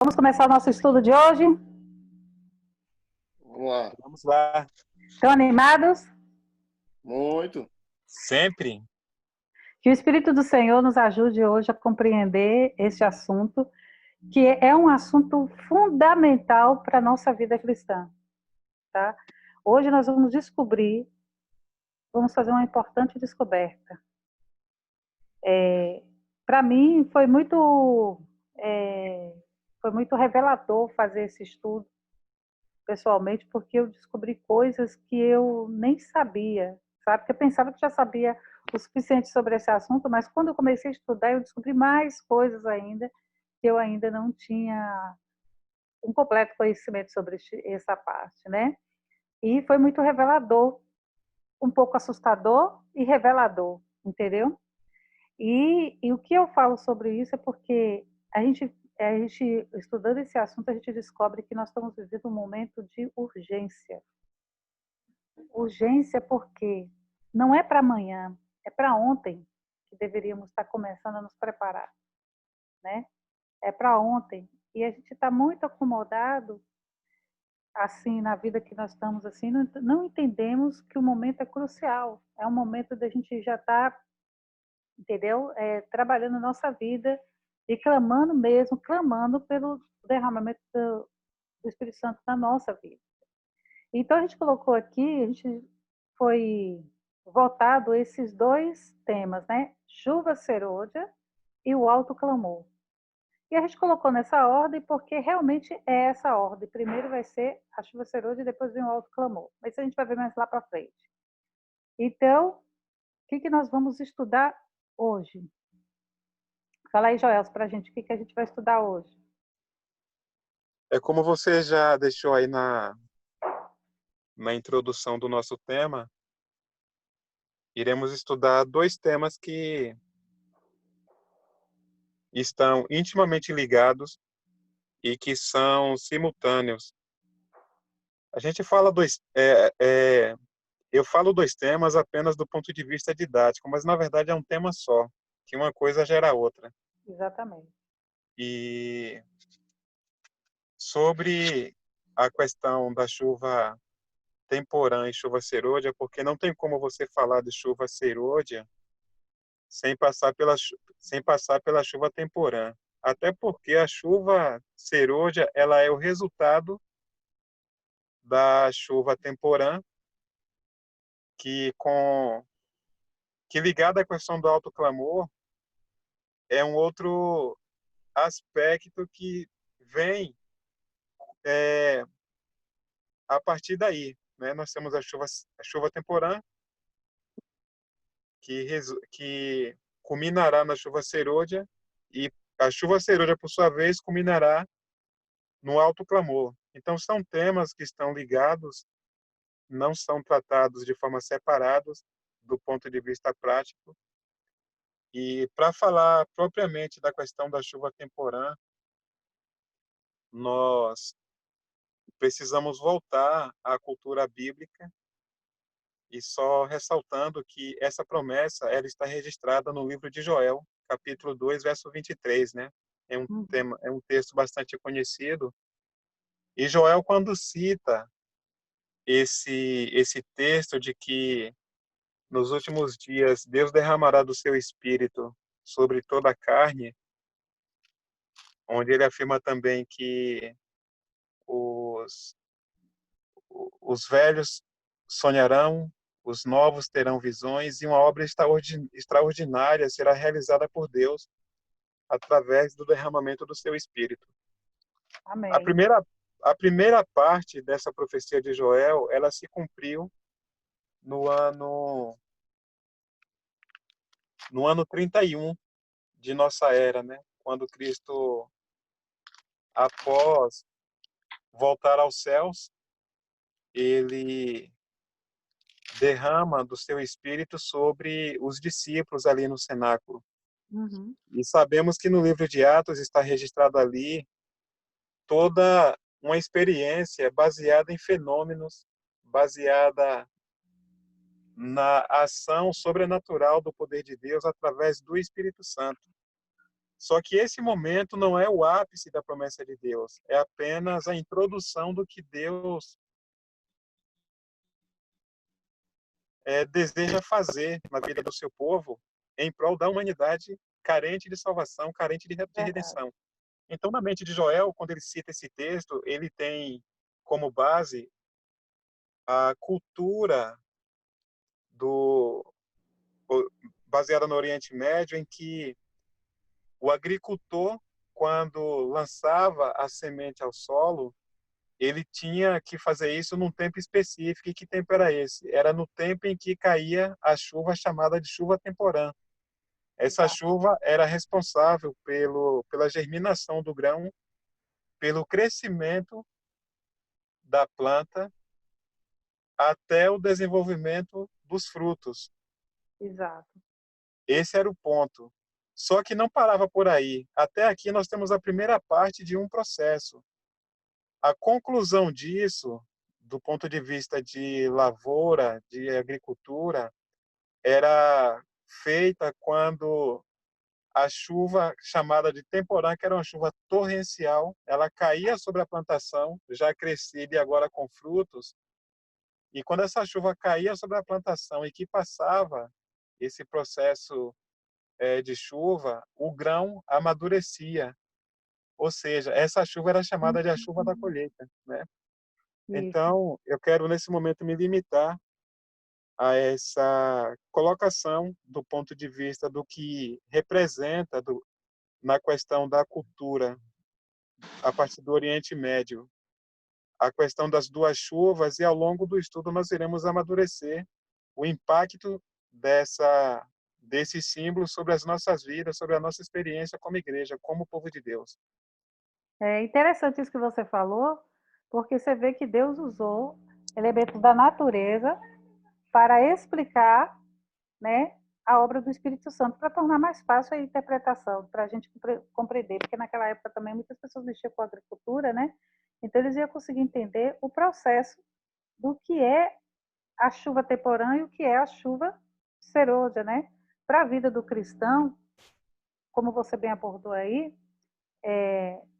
Vamos começar o nosso estudo de hoje? Vamos lá. Vamos lá. Estão animados? Muito. Sempre. Que o Espírito do Senhor nos ajude hoje a compreender este assunto, que é um assunto fundamental para a nossa vida cristã. Tá? Hoje nós vamos descobrir, vamos fazer uma importante descoberta. Para mim foi muito revelador fazer esse estudo pessoalmente, porque eu descobri coisas que eu nem sabia, sabe? Porque eu pensava que já sabia o suficiente sobre esse assunto, mas quando eu comecei a estudar, eu descobri mais coisas ainda que eu ainda não tinha um completo conhecimento sobre essa parte, né? E foi muito revelador, um pouco assustador e revelador, entendeu? E o que eu falo sobre isso é porque a gente, estudando esse assunto, a gente descobre que nós estamos vivendo um momento de urgência. Urgência porque não é para amanhã, é para ontem que deveríamos estar começando a nos preparar, né? É para ontem. E a gente está muito acomodado, assim, na vida que nós estamos, assim, não entendemos que o momento é crucial. É um momento da gente já estar, entendeu? Trabalhando nossa vida e clamando mesmo, clamando pelo derramamento do Espírito Santo na nossa vida. Então a gente colocou aqui, a gente foi votado esses dois temas, né? Chuva serôdia e o alto clamor. E a gente colocou nessa ordem porque realmente é essa ordem. Primeiro vai ser a chuva serôdia e depois vem o alto clamor. Mas isso a gente vai ver mais lá para frente. Então, o que nós vamos estudar hoje? Fala aí, Joel, para a gente, o que a gente vai estudar hoje? É como você já deixou aí na introdução do nosso tema, iremos estudar dois temas que estão intimamente ligados e que são simultâneos. A gente fala eu falo dois temas apenas do ponto de vista didático, mas na verdade é um tema só, que uma coisa gera a outra. Exatamente. E sobre a questão da chuva temporã e chuva serôdia, porque não tem como você falar de chuva serôdia sem passar pela chuva temporã. Até porque a chuva serôdia, ela é o resultado da chuva temporã, que com que ligada à questão do alto clamor é um outro aspecto que vem é, a partir daí, né? Nós temos a chuva temporã que culminará na chuva serôdia, e a chuva serôdia, por sua vez, culminará no alto clamor. Então, são temas que estão ligados, não são tratados de forma separados do ponto de vista prático. E para falar propriamente da questão da chuva temporã, nós precisamos voltar à cultura bíblica, e só ressaltando que essa promessa ela está registrada no livro de Joel, capítulo 2, verso 23, né? É um texto bastante conhecido. E Joel, quando cita esse texto de que nos últimos dias Deus derramará do seu espírito sobre toda a carne, onde ele afirma também que os, os velhos sonharão, os novos terão visões, e uma obra extraordinária será realizada por Deus através do derramamento do seu espírito. A Amém. primeira, a primeira parte dessa profecia de Joel, ela se cumpriu no ano, no ano 31 de nossa era, né? Quando Cristo, após voltar aos céus, ele derrama do seu espírito sobre os discípulos ali no cenáculo. Uhum. E sabemos que no livro de Atos está registrado ali toda uma experiência baseada em fenômenos, baseada na ação sobrenatural do poder de Deus através do Espírito Santo. Só que esse momento não é o ápice da promessa de Deus, é apenas a introdução do que Deus deseja fazer na vida do seu povo em prol da humanidade carente de salvação, carente de Verdade. redenção. Então, na mente de Joel, quando ele cita esse texto, ele tem como base a cultura do baseada no Oriente Médio, em que o agricultor, quando lançava a semente ao solo, ele tinha que fazer isso num tempo específico. E que tempo era esse? Era no tempo em que caía a chuva chamada de chuva temporã. Essa Exato. chuva era responsável pela germinação do grão, pelo crescimento da planta até o desenvolvimento dos frutos. Exato. Esse era o ponto. Só que não parava por aí. Até aqui nós temos a primeira parte de um processo. A conclusão disso, do ponto de vista de lavoura, de agricultura, era feita quando a chuva chamada de temporã, que era uma chuva torrencial, ela caía sobre a plantação, já crescida e agora com frutos, e quando essa chuva caía sobre a plantação e que passava esse processo de chuva, o grão amadurecia. Ou seja, essa chuva era chamada de a chuva da colheita, né? Isso. Então, eu quero nesse momento me limitar a essa colocação do ponto de vista do que representa na questão da cultura a partir do Oriente Médio, a questão das duas chuvas, e ao longo do estudo nós iremos amadurecer o impacto desse símbolo sobre as nossas vidas, sobre a nossa experiência como igreja, como povo de Deus. É interessante isso que você falou, porque você vê que Deus usou elementos da natureza para explicar, né, a obra do Espírito Santo, para tornar mais fácil a interpretação, para a gente compreender, porque naquela época também muitas pessoas mexiam com a agricultura, né? Então eles iam conseguir entender o processo do que é a chuva temporã e o que é a chuva serôdia, né? Para a vida do cristão, como você bem abordou aí,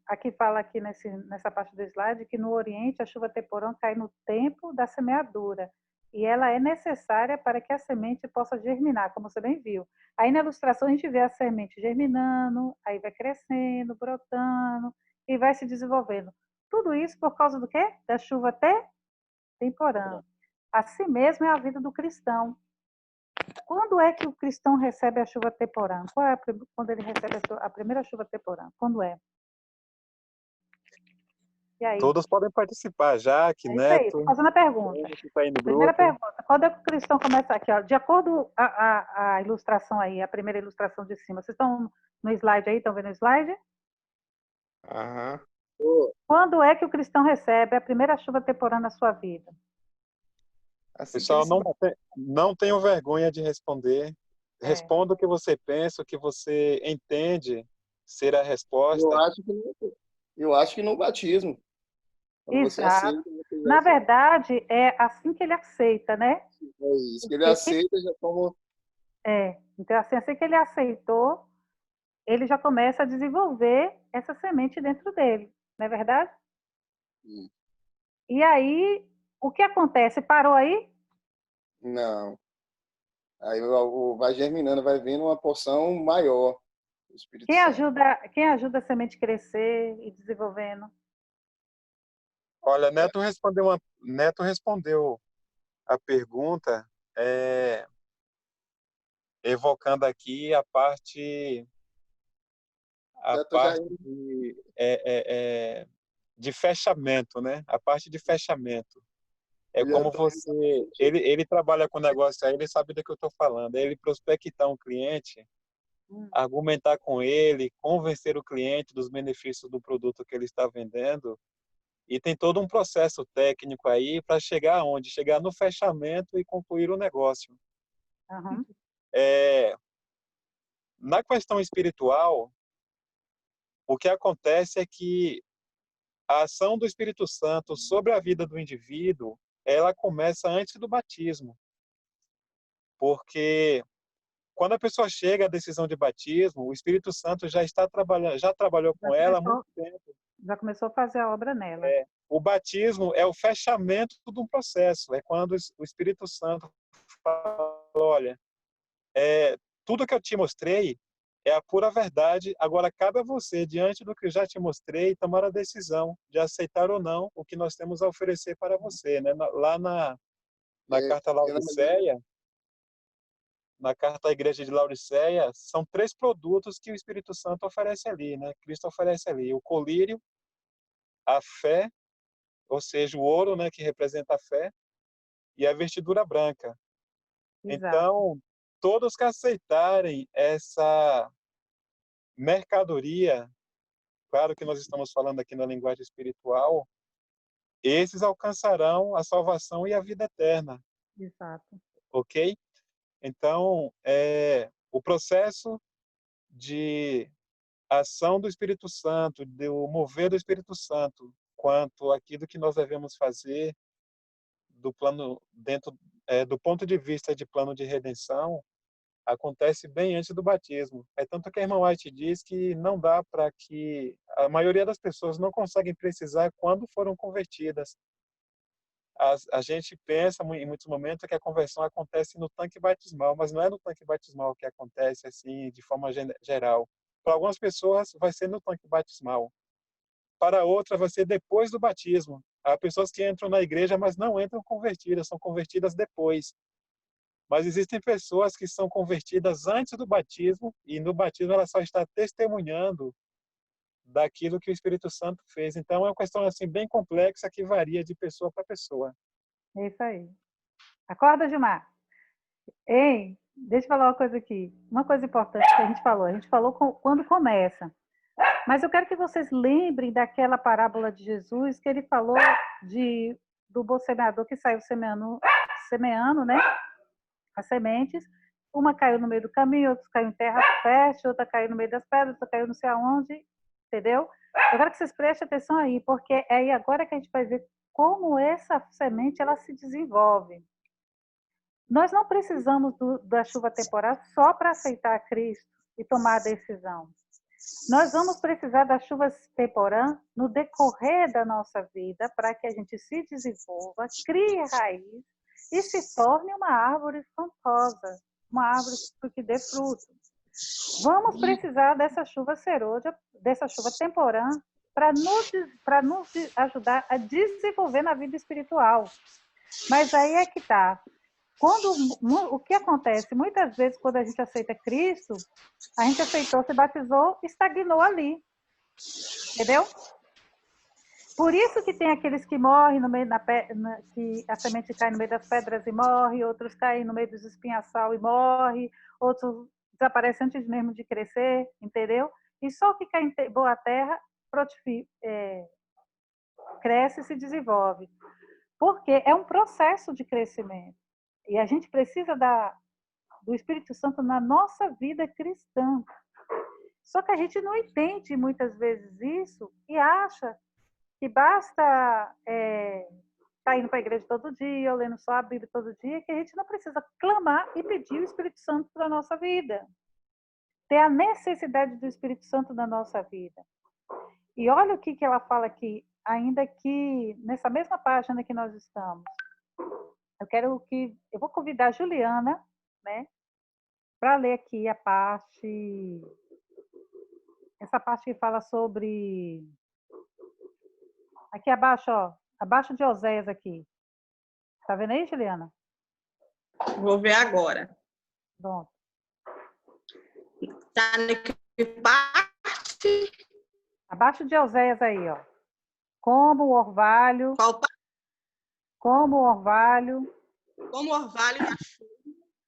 aqui fala aqui nessa parte do slide que no Oriente a chuva temporã cai no tempo da semeadura e ela é necessária para que a semente possa germinar, como você bem viu. Aí na ilustração a gente vê a semente germinando, aí vai crescendo, brotando e vai se desenvolvendo. Tudo isso por causa do quê? Da chuva temporã. Assim mesmo é a vida do cristão. Quando é que o cristão recebe a chuva temporã? Qual é quando ele recebe a primeira chuva temporã? Quando é? E aí? Todos podem participar, Jaque, É isso aí, estou Neto, fazendo a pergunta. Bruno, que está aí no Primeira grupo. pergunta, quando é que o cristão começa aqui? Ó, de acordo com a ilustração aí, a primeira ilustração de cima, vocês estão no slide aí, estão vendo o slide? Aham. Quando é que o cristão recebe a primeira chuva temporã na sua vida? Assim que ele Pessoal, se... não tenham vergonha de responder. É, Responda o que você pensa, o que você entende ser a Eu resposta. acho que não, eu acho que no batismo. Quando você exato. aceita, você já Na verdade, é assim que ele aceita, né? é isso. Que ele Porque, aceita já como. então assim que ele aceitou, ele já começa a desenvolver essa semente dentro dele, não é verdade? E aí, o que acontece? Parou aí? Não. Aí vai germinando, vai vindo uma porção maior do Espírito Santo. Quem ajuda a semente a crescer e desenvolvendo? Olha, Neto respondeu a pergunta, é, evocando aqui a Já tô já parte indo. de fechamento, né? A parte de fechamento. É Eu já como tô indo você, exatamente. ele trabalha com negócio aí, ele sabe do que eu estou falando. É ele prospectar um cliente, Hum, argumentar com ele, convencer o cliente dos benefícios do produto que ele está vendendo. E tem todo um processo técnico aí para chegar aonde? Chegar no fechamento e concluir o negócio. aham. É, na questão espiritual, o que acontece é que a ação do Espírito Santo sobre a vida do indivíduo, ela começa antes do batismo. Porque quando a pessoa chega à decisão de batismo, o Espírito Santo já está trabalhando, já trabalhou com ela há muito tempo. Já começou a fazer a obra nela. O batismo é o fechamento de um processo. É quando o Espírito Santo fala, olha, tudo que eu te mostrei é a pura verdade. Agora cabe a você, diante do que eu já te mostrei, tomar a decisão de aceitar ou não o que nós temos a oferecer para você, né? Lá na carta Laodiceia, na carta à igreja de Laodiceia, são 3 produtos que o Espírito Santo oferece ali, né? Cristo oferece ali: o colírio, a fé, ou seja, o ouro, né, que representa a fé, e a vestidura branca. Exato. Então, todos que aceitarem essa mercadoria, claro que nós estamos falando aqui na linguagem espiritual, esses alcançarão a salvação e a vida eterna. Exato. Ok? Então, o processo de ação do Espírito Santo, do mover do Espírito Santo, quanto aquilo que nós devemos fazer do plano dentro do ponto de vista de plano de redenção, acontece bem antes do batismo. É tanto que a irmã White diz que não dá para que a maioria das pessoas não conseguem precisar quando foram convertidas. A gente pensa em muitos momentos que a conversão acontece no tanque batismal, mas não é no tanque batismal que acontece assim de forma geral. Para algumas pessoas vai ser no tanque batismal. Para outras vai ser depois do batismo. Há pessoas que entram na igreja, mas não entram convertidas, são convertidas depois. Mas existem pessoas que são convertidas antes do batismo, e no batismo ela só está testemunhando daquilo que o Espírito Santo fez. Então é uma questão assim bem complexa que varia de pessoa para pessoa. É isso aí. Acorda, Gilmar. Ei, deixa eu falar uma coisa aqui. Uma coisa importante que a gente falou quando começa. Mas eu quero que vocês lembrem daquela parábola de Jesus que ele falou do bom semeador que saiu semeando, né? As sementes. Uma caiu no meio do caminho, outra caiu em terra fértil, outra caiu no meio das pedras, outra caiu não sei aonde, entendeu? Eu quero que vocês prestem atenção aí, porque é aí agora que a gente vai ver como essa semente ela se desenvolve. Nós não precisamos da chuva temporal só para aceitar Cristo e tomar a decisão. Nós vamos precisar da chuva temporã no decorrer da nossa vida para que a gente se desenvolva, crie raiz e se torne uma árvore frondosa, uma árvore que dê fruto. Vamos precisar dessa chuva serôdia, dessa chuva temporã, para nos ajudar a desenvolver na vida espiritual. Mas aí é que está. O que acontece? Muitas vezes, quando a gente aceita Cristo, a gente aceitou, se batizou, estagnou ali. Entendeu? Por isso que tem aqueles que morrem no meio que a semente cai no meio das pedras e morre, outros caem no meio dos espinhaçal e morre, outros desaparecem antes mesmo de crescer, entendeu? E só o que cai em boa terra cresce e se desenvolve. Porque é um processo de crescimento. E a gente precisa do Espírito Santo na nossa vida cristã. Só que a gente não entende muitas vezes isso e acha que basta estar indo para a igreja todo dia, ou lendo só a Bíblia todo dia, que a gente não precisa clamar e pedir o Espírito Santo para a nossa vida. Ter a necessidade do Espírito Santo na nossa vida. E olha o que ela fala aqui, ainda que nessa mesma página que nós estamos. Eu vou convidar a Juliana, né, para ler aqui essa parte que fala sobre, aqui abaixo, ó, abaixo de Oséias aqui. Tá vendo aí, Juliana? Vou ver agora. Pronto. Tá na que parte? Abaixo de Oséias aí, ó. Como o orvalho. Qual parte? Como o orvalho. Como o orvalho e a chuva.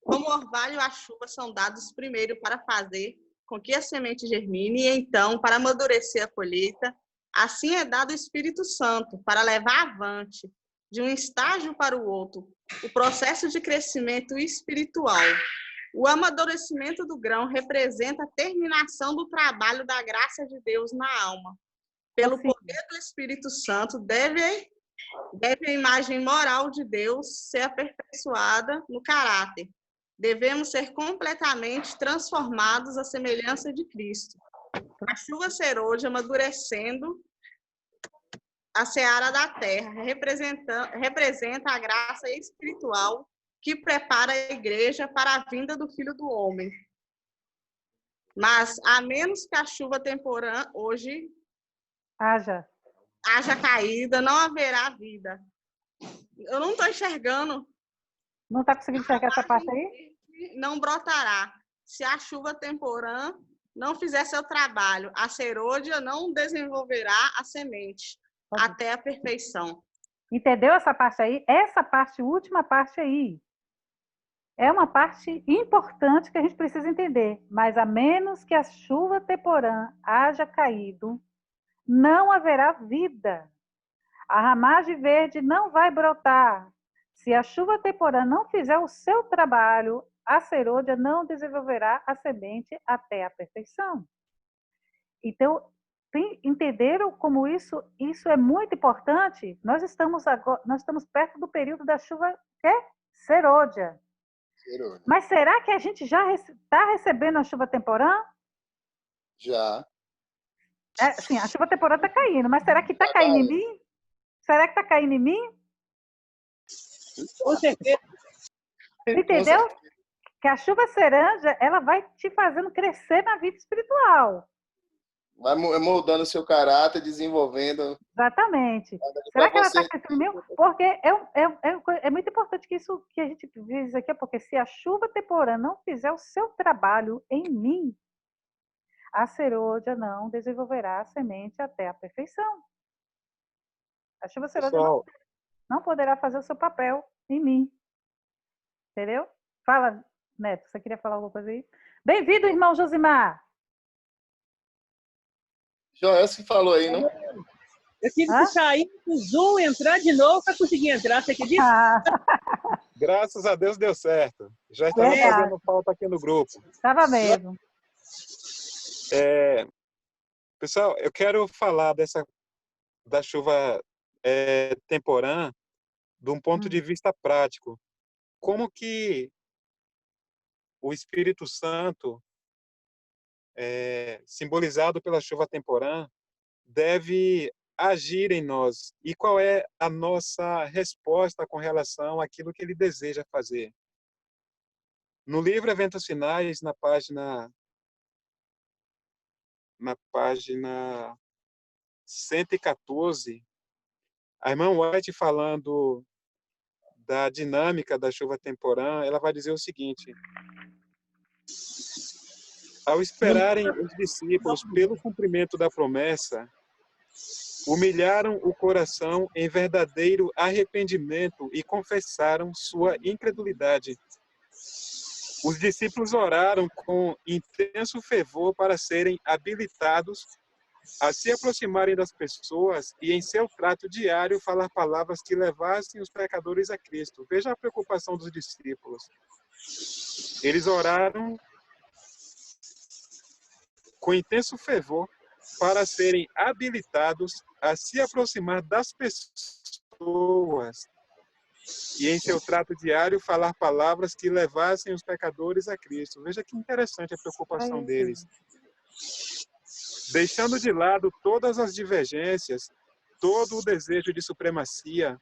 Como o orvalho e a chuva são dados primeiro para fazer com que a semente germine e então para amadurecer a colheita, assim é dado o Espírito Santo para levar avante de um estágio para o outro o processo de crescimento espiritual. O amadurecimento do grão representa a terminação do trabalho da graça de Deus na alma. Pelo poder do Espírito Santo, deve a imagem moral de Deus ser aperfeiçoada no caráter, devemos ser completamente transformados à semelhança de Cristo. A chuva serôdia amadurecendo a seara da terra, representa a graça espiritual que prepara a igreja para a vinda do Filho do Homem. Mas, a menos que a chuva temporã hoje haja caída, não haverá vida. Eu não estou enxergando. Não está conseguindo enxergar essa parte aí? Não brotará. Se a chuva temporã não fizer seu trabalho, a serôdia não desenvolverá a semente até a perfeição. Entendeu essa parte aí? Essa parte, última parte aí, é uma parte importante que a gente precisa entender. Mas a menos que a chuva temporã haja caído, não haverá vida. A ramagem verde não vai brotar. Se a chuva temporã não fizer o seu trabalho, a serôdia não desenvolverá a semente até a perfeição. Então, entenderam como isso é muito importante? Nós estamos perto do período da chuva que é serôdia. Mas será que a gente já está recebendo a chuva temporã? Já. Sim, a chuva temporã está caindo, mas será que está caindo em mim? Será que está caindo em mim? Com certeza. Entendeu? Que a chuva seranja, ela vai te fazendo crescer na vida espiritual. Vai moldando o seu caráter, desenvolvendo. Exatamente. Será que ela está crescendo mesmo? Porque é muito importante que isso que a gente diz aqui, porque se a chuva temporã não fizer o seu trabalho em mim, a serôdia não desenvolverá a semente até a perfeição. A chuva serôdia não poderá fazer o seu papel em mim. Entendeu? Fala, Neto, você queria falar alguma coisa aí? Bem-vindo, irmão Josimar. Joelson que falou aí, não? Eu tive que sair do Zoom, entrar de novo para conseguir entrar, você acredita? Graças a Deus deu certo. Já estava fazendo falta aqui no grupo. Estava mesmo. Pessoal, eu quero falar da chuva temporã de um ponto de vista prático. Como que o Espírito Santo, simbolizado pela chuva temporã, deve agir em nós e qual é a nossa resposta com relação àquilo que ele deseja fazer. No livro Eventos Finais, na página 114, a irmã White, falando da dinâmica da chuva temporã, ela vai dizer o seguinte: ao esperarem os discípulos pelo cumprimento da promessa, humilharam o coração em verdadeiro arrependimento e confessaram sua incredulidade. Os discípulos oraram com intenso fervor para serem habilitados a se aproximarem das pessoas e, em seu trato diário, falar palavras que levassem os pecadores a Cristo. Veja a preocupação dos discípulos. Eles oraram com intenso fervor para serem habilitados a se aproximar das pessoas e, em seu trato diário, falar palavras que levassem os pecadores a Cristo. Veja que interessante a preocupação deles. Deixando de lado todas as divergências, todo o desejo de supremacia,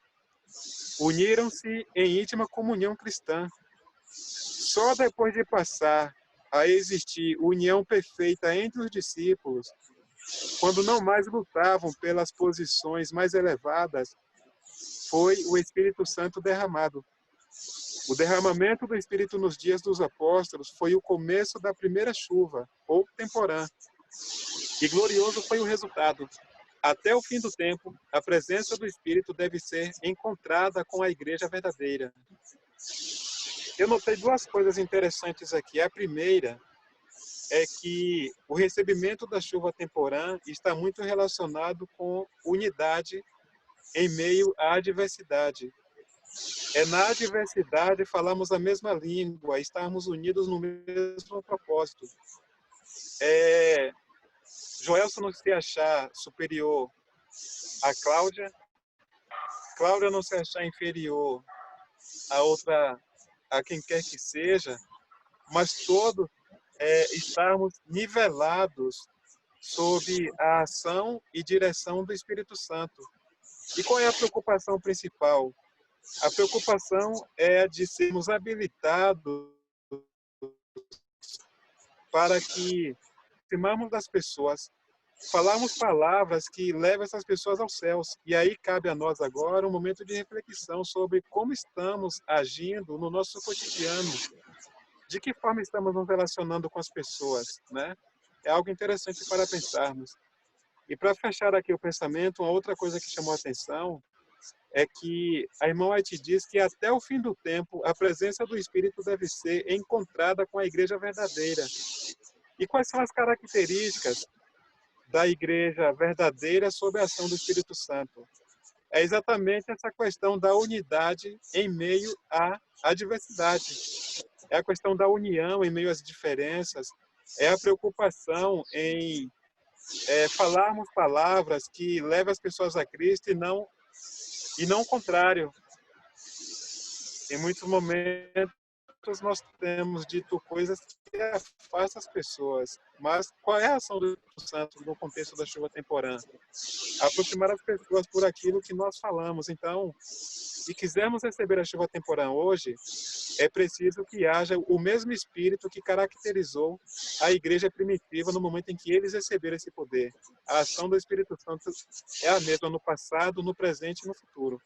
uniram-se em íntima comunhão cristã. Só depois de passar a existir união perfeita entre os discípulos, quando não mais lutavam pelas posições mais elevadas, foi o Espírito Santo derramado. O derramamento do Espírito nos dias dos apóstolos foi o começo da primeira chuva, ou temporã. E glorioso foi o resultado. Até o fim do tempo, a presença do Espírito deve ser encontrada com a igreja verdadeira. Eu notei duas coisas interessantes aqui. A primeira é que o recebimento da chuva temporã está muito relacionado com unidade em meio à adversidade. Na adversidade falamos a mesma língua, estamos unidos no mesmo propósito. Joelson não se achar superior a Cláudia não se achar inferior a outra, a quem quer que seja, mas todos estarmos nivelados sob a ação e direção do Espírito Santo. E qual é a preocupação principal? A preocupação é de sermos habilitados para que aproximarmos das pessoas, falarmos palavras que levem essas pessoas aos céus. E aí cabe a nós agora um momento de reflexão sobre como estamos agindo no nosso cotidiano, de que forma estamos nos relacionando com as pessoas, né? É algo interessante para pensarmos. E para fechar aqui o pensamento, uma outra coisa que chamou a atenção é que a irmã White diz que até o fim do tempo a presença do Espírito deve ser encontrada com a igreja verdadeira. E quais são as características da igreja verdadeira sob a ação do Espírito Santo? É exatamente essa questão da unidade em meio à diversidade. É a questão da união em meio às diferenças. É a preocupação em falarmos palavras que levem as pessoas a Cristo e não o contrário. Em muitos momentos nós temos dito coisas que afastam as pessoas. Mas qual é a ação do Espírito Santo no contexto da chuva temporã? Aproximar as pessoas por aquilo que nós falamos. Então, se quisermos receber a chuva temporã hoje, é preciso que haja o mesmo espírito que caracterizou a igreja primitiva no momento em que eles receberam esse poder. A ação do Espírito Santo é a mesma no passado, no presente e no futuro.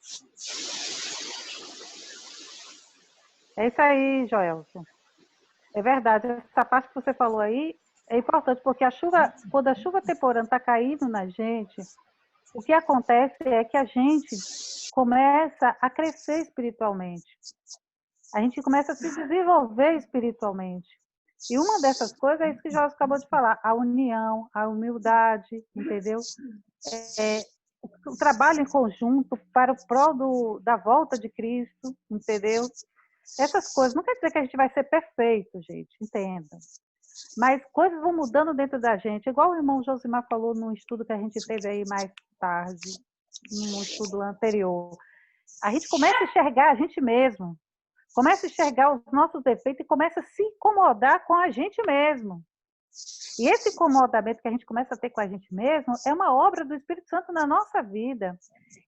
É isso aí, Joelson. É verdade. Essa parte que você falou aí é importante, porque quando a chuva temporã está caindo na gente, o que acontece é que a gente começa a crescer espiritualmente. A gente começa a se desenvolver espiritualmente. E uma dessas coisas é isso que o Jorge acabou de falar, a união, a humildade, entendeu? O trabalho em conjunto para o prol da volta de Cristo, entendeu? Essas coisas, não quer dizer que a gente vai ser perfeito, gente, entenda. Mas coisas vão mudando dentro da gente, igual o irmão Josimar falou num estudo que a gente teve aí mais tarde, num estudo anterior. A gente começa a enxergar a gente mesmo, começa a enxergar os nossos defeitos e começa a se incomodar com a gente mesmo. E esse incomodamento que a gente começa a ter com a gente mesmo é uma obra do Espírito Santo na nossa vida.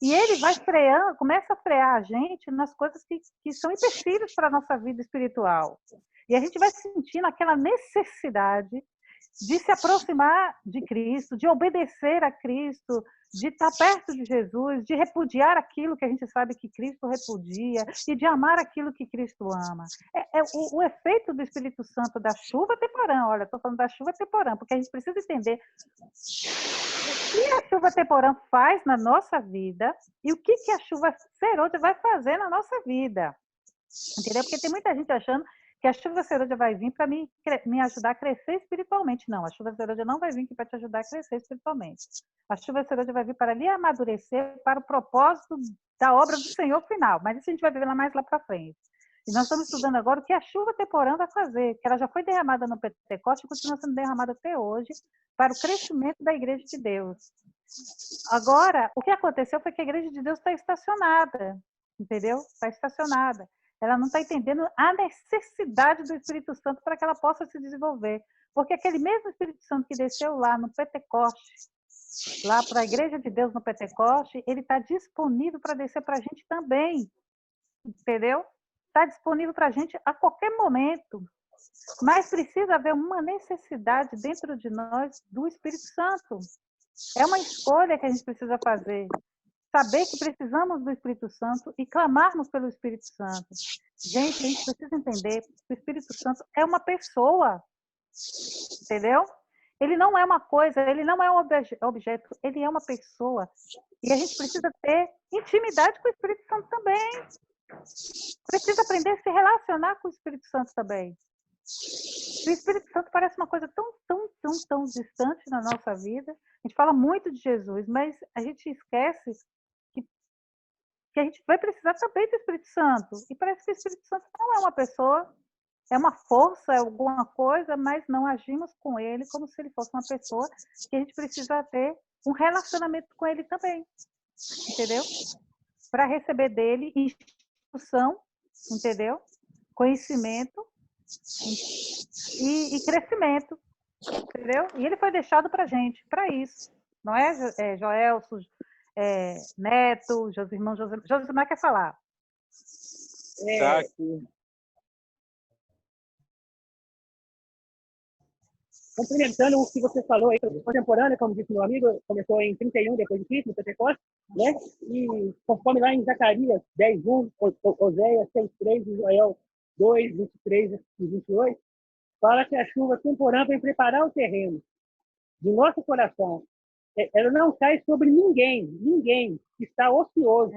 E ele vai freando, começa a frear a gente nas coisas que são empecilhos para a nossa vida espiritual. E a gente vai sentindo aquela necessidade de se aproximar de Cristo, de obedecer a Cristo, de estar perto de Jesus, de repudiar aquilo que a gente sabe que Cristo repudia e de amar aquilo que Cristo ama. O efeito do Espírito Santo da chuva temporã, olha, estou falando da chuva temporã, porque a gente precisa entender o que a chuva temporã faz na nossa vida e o que a chuva serôdia vai fazer na nossa vida. Entendeu? Porque tem muita gente achando que a chuva serôdia vai vir para me ajudar a crescer espiritualmente. Não, a chuva serôdia não vai vir aqui para te ajudar a crescer espiritualmente. A chuva serôdia vai vir para lhe amadurecer para o propósito da obra do Senhor final. Mas isso a gente vai ver mais lá para frente. E nós estamos estudando agora o que a chuva temporã vai fazer, que ela já foi derramada no Pentecostes e continua sendo derramada até hoje para o crescimento da Igreja de Deus. Agora, o que aconteceu foi que a Igreja de Deus está estacionada, entendeu? Está estacionada. Ela não está entendendo a necessidade do Espírito Santo para que ela possa se desenvolver. Porque aquele mesmo Espírito Santo que desceu lá no Pentecoste, lá para a Igreja de Deus no Pentecoste, ele está disponível para descer para a gente também. Entendeu? Está disponível para a gente a qualquer momento. Mas precisa haver uma necessidade dentro de nós do Espírito Santo. É uma escolha que a gente precisa fazer. Saber que precisamos do Espírito Santo e clamarmos pelo Espírito Santo. Gente, a gente precisa entender que o Espírito Santo é uma pessoa. Entendeu? Ele não é uma coisa, ele não é um objeto, ele é uma pessoa. E a gente precisa ter intimidade com o Espírito Santo também. Precisa aprender a se relacionar com o Espírito Santo também. O Espírito Santo parece uma coisa tão distante na nossa vida. A gente fala muito de Jesus, mas a gente esquece que a gente vai precisar também do Espírito Santo. E parece que o Espírito Santo não é uma pessoa, é uma força, é alguma coisa, mas não agimos com ele como se ele fosse uma pessoa que a gente precisa ter um relacionamento com ele também. Entendeu? Para receber dele instrução, entendeu? Conhecimento e crescimento, entendeu? E ele foi deixado para a gente, para isso. Não é, Joelson, Neto, Josimar? Josimar quer falar. Tá aqui. Complementando o que você falou aí, contemporânea, como disse meu amigo, começou em 31 depois de Cristo, no Pentecostes, né? E conforme lá em Zacarias 10:1, Oséias 6:3 e Joel 2:23 e 28, fala que a chuva temporã vem preparar o terreno de nosso coração. Ela não cai sobre ninguém que está ocioso.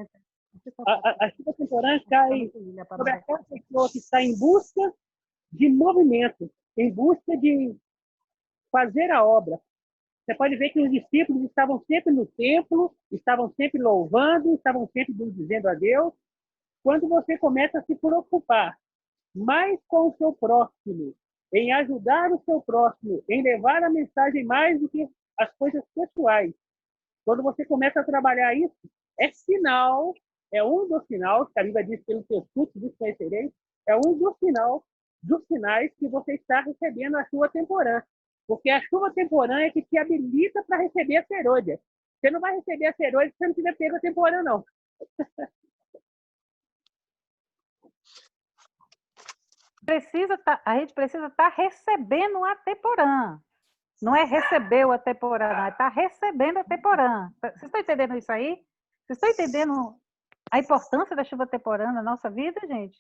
A chuva temporã cai sobre aquela pessoa que está em busca de movimento, em busca de fazer a obra. Você pode ver que os discípulos estavam sempre no templo, estavam sempre louvando, estavam sempre dizendo a Deus. Quando você começa a se preocupar mais com o seu próximo, em ajudar o seu próximo, em levar a mensagem mais do que as coisas pessoais, quando você começa a trabalhar isso, é sinal, é um dos sinais, que a Bíblia diz pelos seus frutos dos conhecereis, é um dos sinais que você está recebendo a chuva temporã. Porque a chuva temporã é que te habilita para receber a serôdia. Você não vai receber a serôdia se você não tiver pego a temporã, não. A gente precisa estar recebendo a temporã. Não é receber o temporã, não. É estar recebendo a temporã. Vocês estão entendendo isso aí? Vocês estão entendendo a importância da chuva temporã na nossa vida, gente?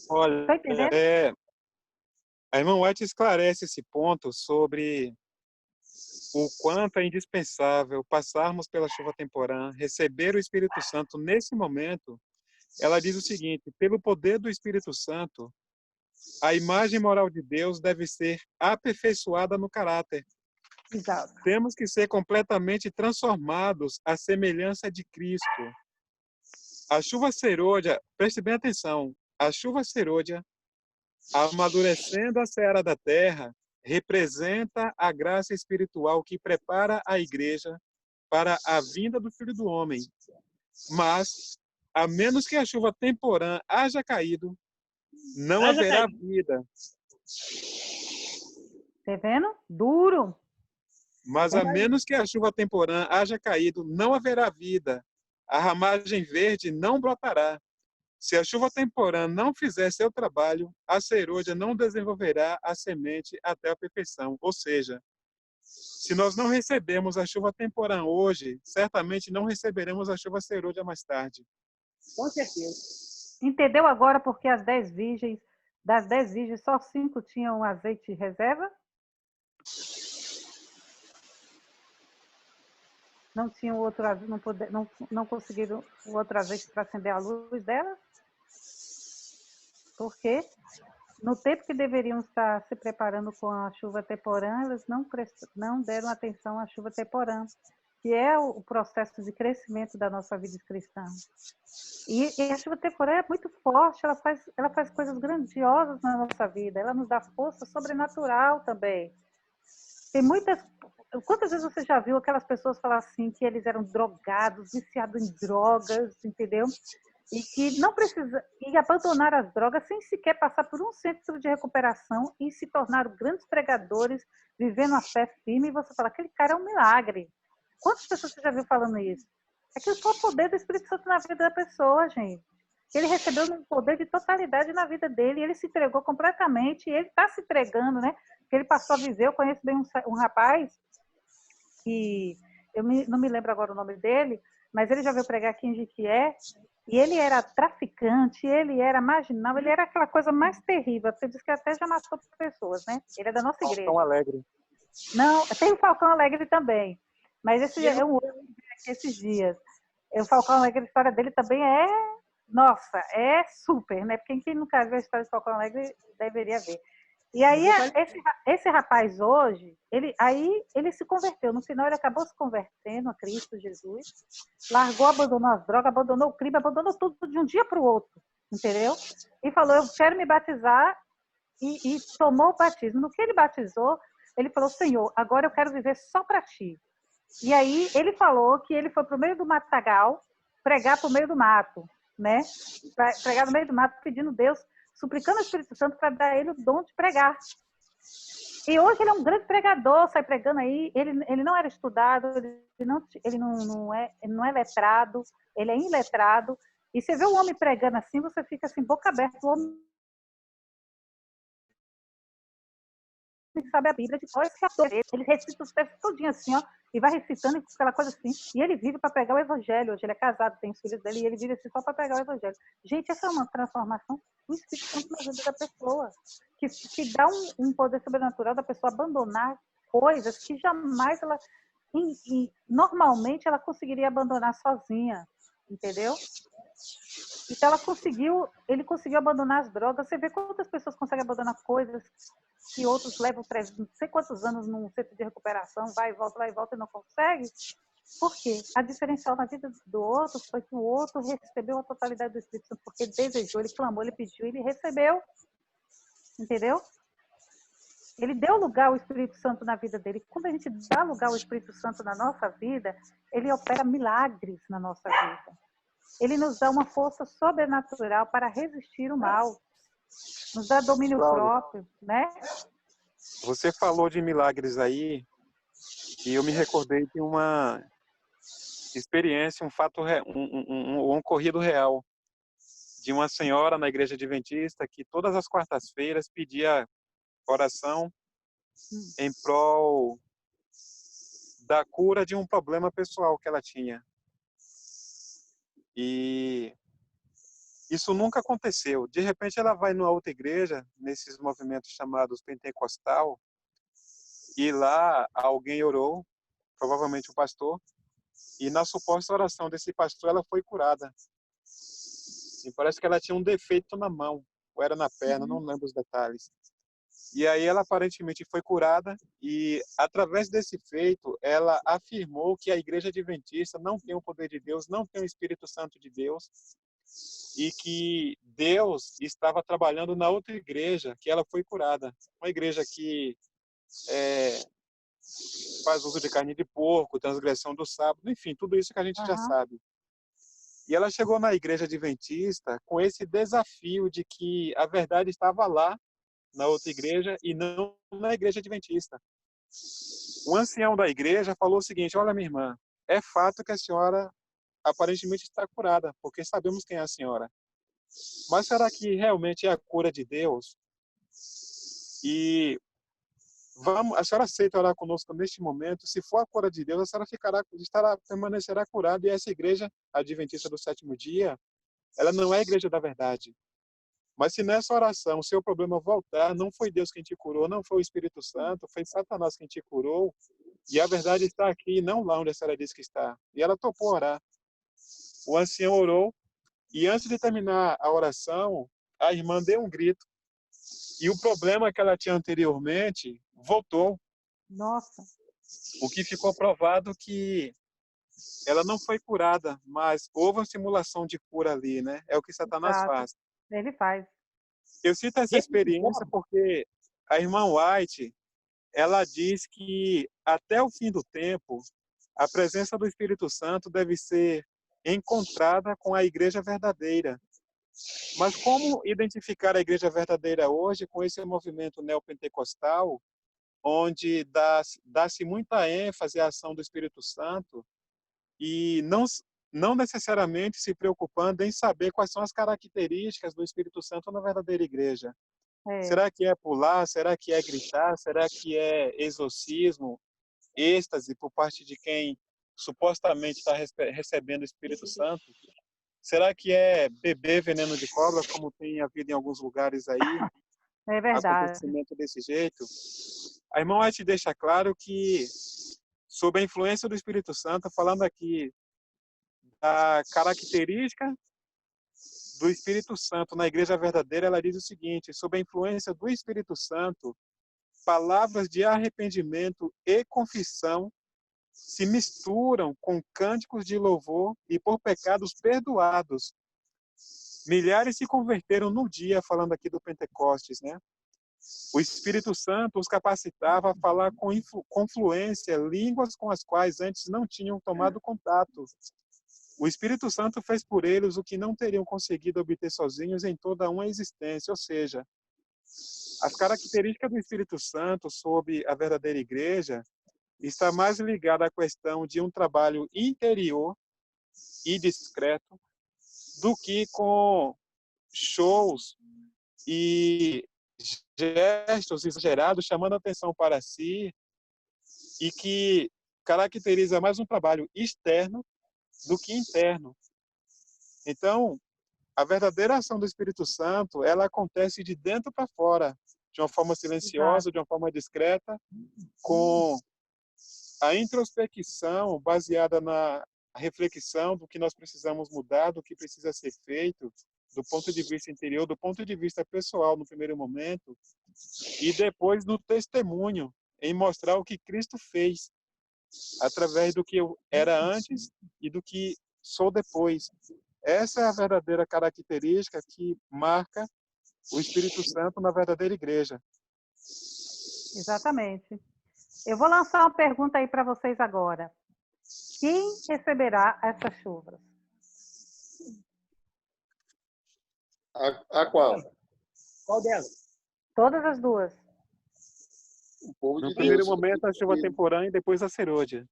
Olha, a irmã White esclarece esse ponto sobre o quanto é indispensável passarmos pela chuva temporã, receber o Espírito Santo nesse momento. Ela diz o seguinte: pelo poder do Espírito Santo, a imagem moral de Deus deve ser aperfeiçoada no caráter. Exato. Temos que ser completamente transformados à semelhança de Cristo. A chuva serôdia, preste bem atenção, a chuva serôdia, amadurecendo a seara da terra, representa a graça espiritual que prepara a igreja para a vinda do Filho do Homem. Mas, a menos que a chuva temporã haja caído, não haverá vida. Tá vendo? Duro. Mas a menos que a chuva temporã haja caído, não haverá vida. A ramagem verde não brotará. Se a chuva temporã não fizer seu trabalho, a serôdia não desenvolverá a semente até a perfeição. Ou seja, se nós não recebemos a chuva temporã hoje, certamente não receberemos a chuva serôdia mais tarde. Com certeza. Entendeu agora porque das 10 virgens, só 5 tinham azeite de reserva? Não tinham outro, não conseguiram o outro azeite para acender a luz delas? Porque no tempo que deveriam estar se preparando com a chuva temporã, elas não deram atenção à chuva temporã, que é o processo de crescimento da nossa vida cristã. E a chuva temporã é muito forte, ela faz coisas grandiosas na nossa vida, ela nos dá força sobrenatural também. Tem muitas... Quantas vezes você já viu aquelas pessoas falar assim, que eles eram drogados, viciados em drogas, entendeu? E que não precisa... E abandonaram as drogas sem sequer passar por um centro de recuperação e se tornaram grandes pregadores, vivendo a fé firme, e você fala, aquele cara é um milagre. Quantas pessoas você já viu falando isso? É que foi o poder do Espírito Santo na vida da pessoa, gente. Ele recebeu um poder de totalidade na vida dele, ele se entregou completamente, e ele está se entregando, né? Porque ele passou a viver. Eu conheço bem um rapaz, que não me lembro agora o nome dele, mas ele já veio pregar aqui em Jequié, e ele era traficante, ele era marginal, ele era aquela coisa mais terrível. Você diz que até já matou pessoas, né? Ele é da nossa igreja. Falcão Alegre. Não, tem o Falcão Alegre também, mas esse é um outro esses dias. O Falcão Alegre, a história dele também nossa, é super, né? Porque quem nunca viu a história do Falcão Alegre deveria ver. E aí, esse rapaz hoje, ele se converteu. No final, ele acabou se convertendo a Cristo Jesus, abandonou as drogas, abandonou o crime, abandonou tudo de um dia para o outro, entendeu? E falou, eu quero me batizar, e tomou o batismo. No que ele batizou, ele falou, Senhor, agora eu quero viver só para ti. E aí, ele falou que ele foi para o meio do matagal, pregar para o meio do mato, né? Pregar no meio do mato, pedindo Deus suplicando ao Espírito Santo para dar a ele o dom de pregar. E hoje ele é um grande pregador, sai pregando aí. Ele não era estudado, ele não é letrado, ele é iletrado. E você vê o homem pregando assim, você fica assim, boca aberta. O homem sabe a Bíblia de cor, ele recita os textos todinho assim, ó, e vai recitando aquela coisa assim, e ele vive para pregar o evangelho. Hoje ele é casado, tem os filhos dele, e ele vive assim só para pregar o evangelho. Gente, essa é uma transformação do Espírito Santo na vida da pessoa, que dá um poder sobrenatural da pessoa abandonar coisas que jamais ela, normalmente, ela conseguiria abandonar sozinha, entendeu? Então ele conseguiu abandonar as drogas. Você vê quantas pessoas conseguem abandonar coisas que outros levam não sei quantos anos num centro de recuperação, vai e volta e não consegue. Por quê? A diferencial na vida do outro foi que o outro recebeu a totalidade do Espírito Santo, porque ele desejou, ele clamou, ele pediu, ele recebeu. Entendeu? Ele deu lugar ao Espírito Santo na vida dele. Quando a gente dá lugar ao Espírito Santo na nossa vida, ele opera milagres na nossa vida. Ele nos dá uma força sobrenatural para resistir o mal. Nos dá domínio próprio, né? Você falou de milagres aí, e eu me recordei de uma experiência, um fato, um ocorrido real, de uma senhora na igreja adventista que todas as quartas-feiras pedia oração em prol da cura de um problema pessoal que ela tinha. E isso nunca aconteceu. De repente ela vai numa outra igreja, nesses movimentos chamados pentecostal, e lá alguém orou, provavelmente o pastor, e na suposta oração desse pastor ela foi curada. E parece que ela tinha um defeito na mão, ou era na perna, não lembro os detalhes. E aí ela aparentemente foi curada, e através desse feito ela afirmou que a igreja adventista não tem o poder de Deus, não tem o Espírito Santo de Deus, e que Deus estava trabalhando na outra igreja que ela foi curada. Uma igreja que faz uso de carne de porco, transgressão do sábado, enfim, tudo isso que a gente já sabe. E ela chegou na igreja adventista com esse desafio de que a verdade estava lá, na outra igreja, e não na igreja adventista. O ancião da igreja falou o seguinte: olha, minha irmã, é fato que a senhora aparentemente está curada, porque sabemos quem é a senhora. Mas será que realmente é a cura de Deus? E a senhora aceita orar conosco neste momento? Se for a cura de Deus, a senhora permanecerá curada. E essa igreja adventista do sétimo dia, ela não é a igreja da verdade. Mas se nessa oração o seu problema voltar, não foi Deus quem te curou, não foi o Espírito Santo, foi Satanás quem te curou, e a verdade está aqui, não lá onde a senhora disse que está. E ela topou orar. O ancião orou, e antes de terminar a oração, a irmã deu um grito. E o problema que ela tinha anteriormente voltou. Nossa. O que ficou provado que ela não foi curada, mas houve uma simulação de cura ali, né? É o que Satanás faz. Ele faz. Eu cito essa experiência porque a irmã White, ela diz que até o fim do tempo, a presença do Espírito Santo deve ser encontrada com a igreja verdadeira. Mas como identificar a igreja verdadeira hoje com esse movimento neopentecostal, onde dá-se muita ênfase à ação do Espírito Santo e não necessariamente se preocupando em saber quais são as características do Espírito Santo na verdadeira igreja? Será que é pular? Será que é gritar? Será que é exorcismo, êxtase por parte de quem supostamente está recebendo o Espírito Santo? Será que é beber veneno de cobra, como tem havido em alguns lugares aí? É verdade. Acontecimento desse jeito? A irmã White deixa claro que, sob a influência do Espírito Santo, falando aqui da característica do Espírito Santo na igreja verdadeira, ela diz o seguinte: sob a influência do Espírito Santo, palavras de arrependimento e confissão se misturam com cânticos de louvor e por pecados perdoados. Milhares se converteram no dia, falando aqui do Pentecostes, né? O Espírito Santo os capacitava a falar com fluência línguas com as quais antes não tinham tomado contato. O Espírito Santo fez por eles o que não teriam conseguido obter sozinhos em toda uma existência, ou seja, as características do Espírito Santo sobre a verdadeira igreja está mais ligada à questão de um trabalho interior e discreto do que com shows e gestos exagerados chamando a atenção para si e que caracteriza mais um trabalho externo do que interno. Então, a verdadeira ação do Espírito Santo, ela acontece de dentro para fora, de uma forma silenciosa, de uma forma discreta, com a introspecção baseada na reflexão do que nós precisamos mudar, do que precisa ser feito, do ponto de vista interior, do ponto de vista pessoal no primeiro momento, e depois no testemunho, em mostrar o que Cristo fez, através do que eu era antes e do que sou depois. Essa é a verdadeira característica que marca o Espírito Santo na verdadeira igreja. Exatamente. Eu vou lançar uma pergunta aí para vocês agora. Quem receberá essas chuvas? A qual? Qual delas? Todas as duas. O povo de No primeiro Deus. momento, a chuva temporã e depois a serôdia.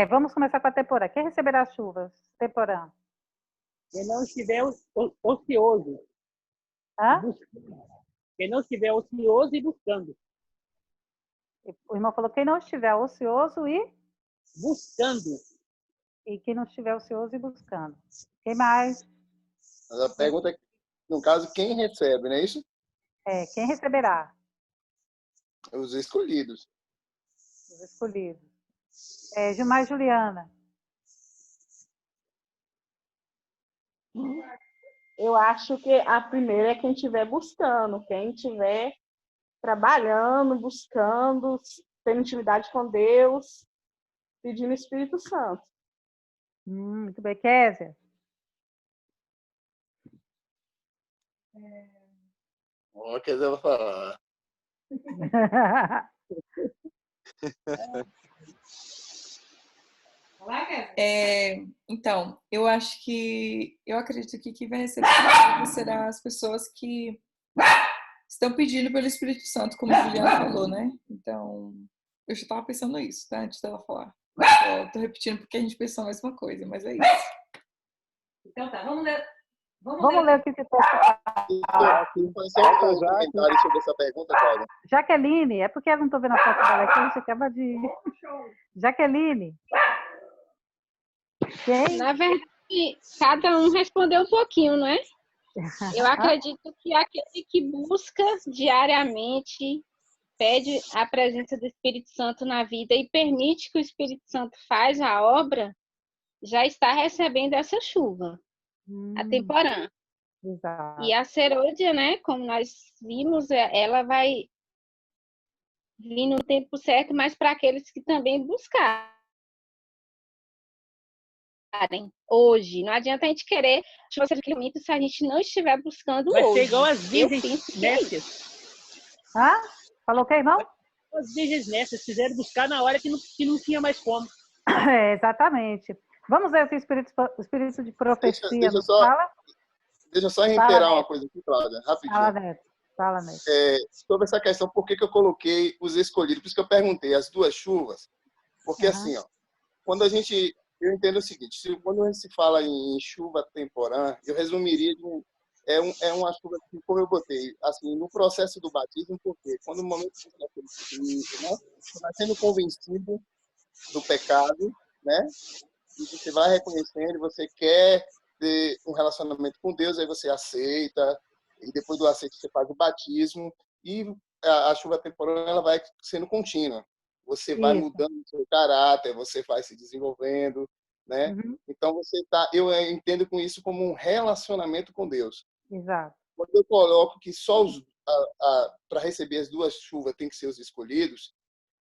Vamos começar com a temporã. Quem receberá as chuvas? Temporã. Quem não estiver ocioso. Hã? Quem não estiver ocioso e buscando. O irmão falou quem não estiver ocioso e... Buscando. E quem não estiver ocioso e buscando. Quem mais? Mas a pergunta é, no caso, quem recebe, não é isso? Quem receberá? Os escolhidos. Os escolhidos. Gilmar e Juliana. Eu acho que a primeira é quem estiver buscando, quem estiver trabalhando, buscando, tendo intimidade com Deus, pedindo o Espírito Santo. Muito bem. Kézia? Ó, quer dizer, eu vou falar. Então, eu acredito que quem vai receber serão as pessoas que estão pedindo pelo Espírito Santo, como a Juliana falou, né? Então, eu já estava pensando nisso, tá? Antes dela falar. Estou repetindo porque a gente pensou a mesma coisa, mas é isso. Então tá, vamos ler o que esse texto fala. Foi só um comentário sobre essa pergunta, Cláudia. Jaqueline, é porque eu não estou vendo a foto dela aqui, você acaba de... Jaqueline. Quem? Na verdade, cada um respondeu um pouquinho, não é? Eu acredito que aquele que busca diariamente, pede a presença do Espírito Santo na vida e permite que o Espírito Santo faz a obra, já está recebendo essa chuva, a temporã. Exato. E a serôdia, né, como nós vimos, ela vai vir no tempo certo, mas para aqueles que também buscarem hoje. Não adianta a gente querer chuva naquele momento se a gente não estiver buscando Vai hoje. ser igual as virgens nécias. Falou quem, não? As virgens nécias fizeram buscar na hora que não tinha mais como. Exatamente. Vamos ver o que o espírito de profecia Deixa nos fala? Deixa eu só reiterar uma coisa aqui, Cláudia, rapidinho. Fala, Neto. Sobre essa questão, por que eu coloquei os escolhidos? Por isso que eu perguntei, as duas chuvas. Porque assim, ó, quando eu entendo o seguinte, quando se fala em chuva temporã, eu resumiria é uma chuva que, como eu botei, assim, no processo do batismo, porque quando o momento que você vai sendo convencido do pecado, né? E você vai reconhecendo, você quer ter um relacionamento com Deus, aí você aceita, e depois do aceito você faz o batismo, e a chuva temporã ela vai sendo contínua. Você vai mudando o seu caráter, você vai se desenvolvendo, né? Então eu entendo com isso como um relacionamento com Deus. Exato. Quando eu coloco que só para receber as duas chuvas tem que ser os escolhidos,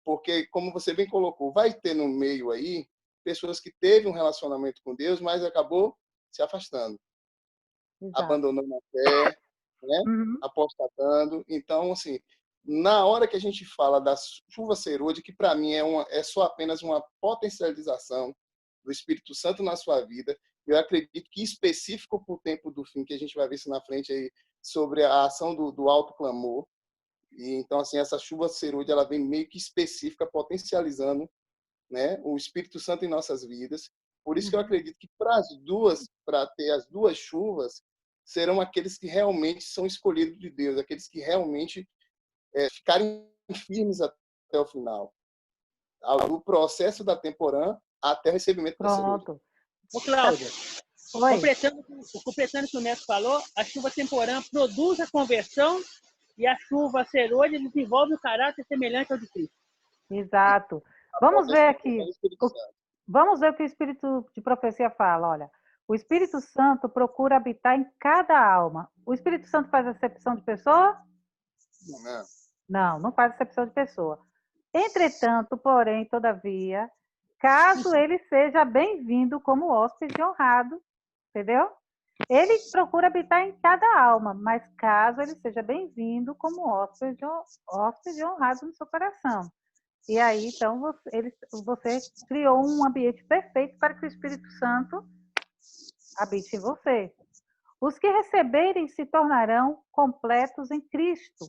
porque como você bem colocou, vai ter no meio aí pessoas que teve um relacionamento com Deus, mas acabou se afastando, abandonando a fé, né? Apostatando. Então, assim, na hora que a gente fala da chuva serôdia, que para mim é só apenas uma potencialização do Espírito Santo na sua vida, eu acredito que específico para o tempo do fim, que a gente vai ver isso na frente aí, sobre a ação do alto clamor. E então, assim, essa chuva serôdia, ela vem meio que específica, potencializando, né, o Espírito Santo em nossas vidas. Por isso que eu acredito que para ter as duas chuvas, serão aqueles que realmente são escolhidos de Deus, aqueles que realmente ficarem firmes até o final. O processo da temporã até o recebimento da serôdia. Pronto. Ô, Cláudia, Oi. completando o que o Neto falou, a chuva temporã produz a conversão e a chuva serôdia desenvolve o caráter semelhante ao de Cristo. Exato. Vamos ver aqui. Vamos ver o que o Espírito de profecia fala. Olha, o Espírito Santo procura habitar em cada alma. O Espírito Santo faz acepção de pessoa? Não faz acepção de pessoa. Entretanto, porém, todavia, caso ele seja bem-vindo como hóspede honrado, entendeu? Ele procura habitar em cada alma, mas caso ele seja bem-vindo como hóspede honrado no seu coração. E aí, então, você criou um ambiente perfeito para que o Espírito Santo habite em você. Os que receberem se tornarão completos em Cristo.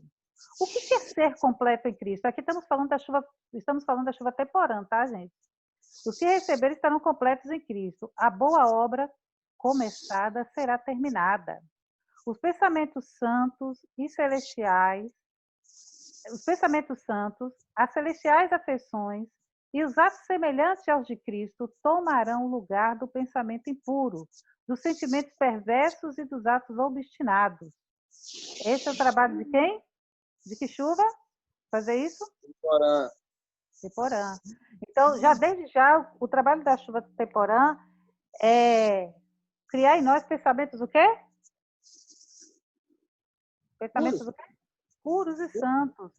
O que é ser completo em Cristo? Aqui estamos falando da chuva temporã, tá, gente? Os que receberem estarão completos em Cristo. A boa obra começada será terminada. Os pensamentos santos, as celestiais afeições e os atos semelhantes aos de Cristo tomarão o lugar do pensamento impuro, dos sentimentos perversos e dos atos obstinados. Esse é o trabalho de quem? De que chuva? Fazer isso? Temporã. Então, desde já, o trabalho da chuva temporã é criar em nós pensamentos o quê? Pensamentos o quê? Puros e santos.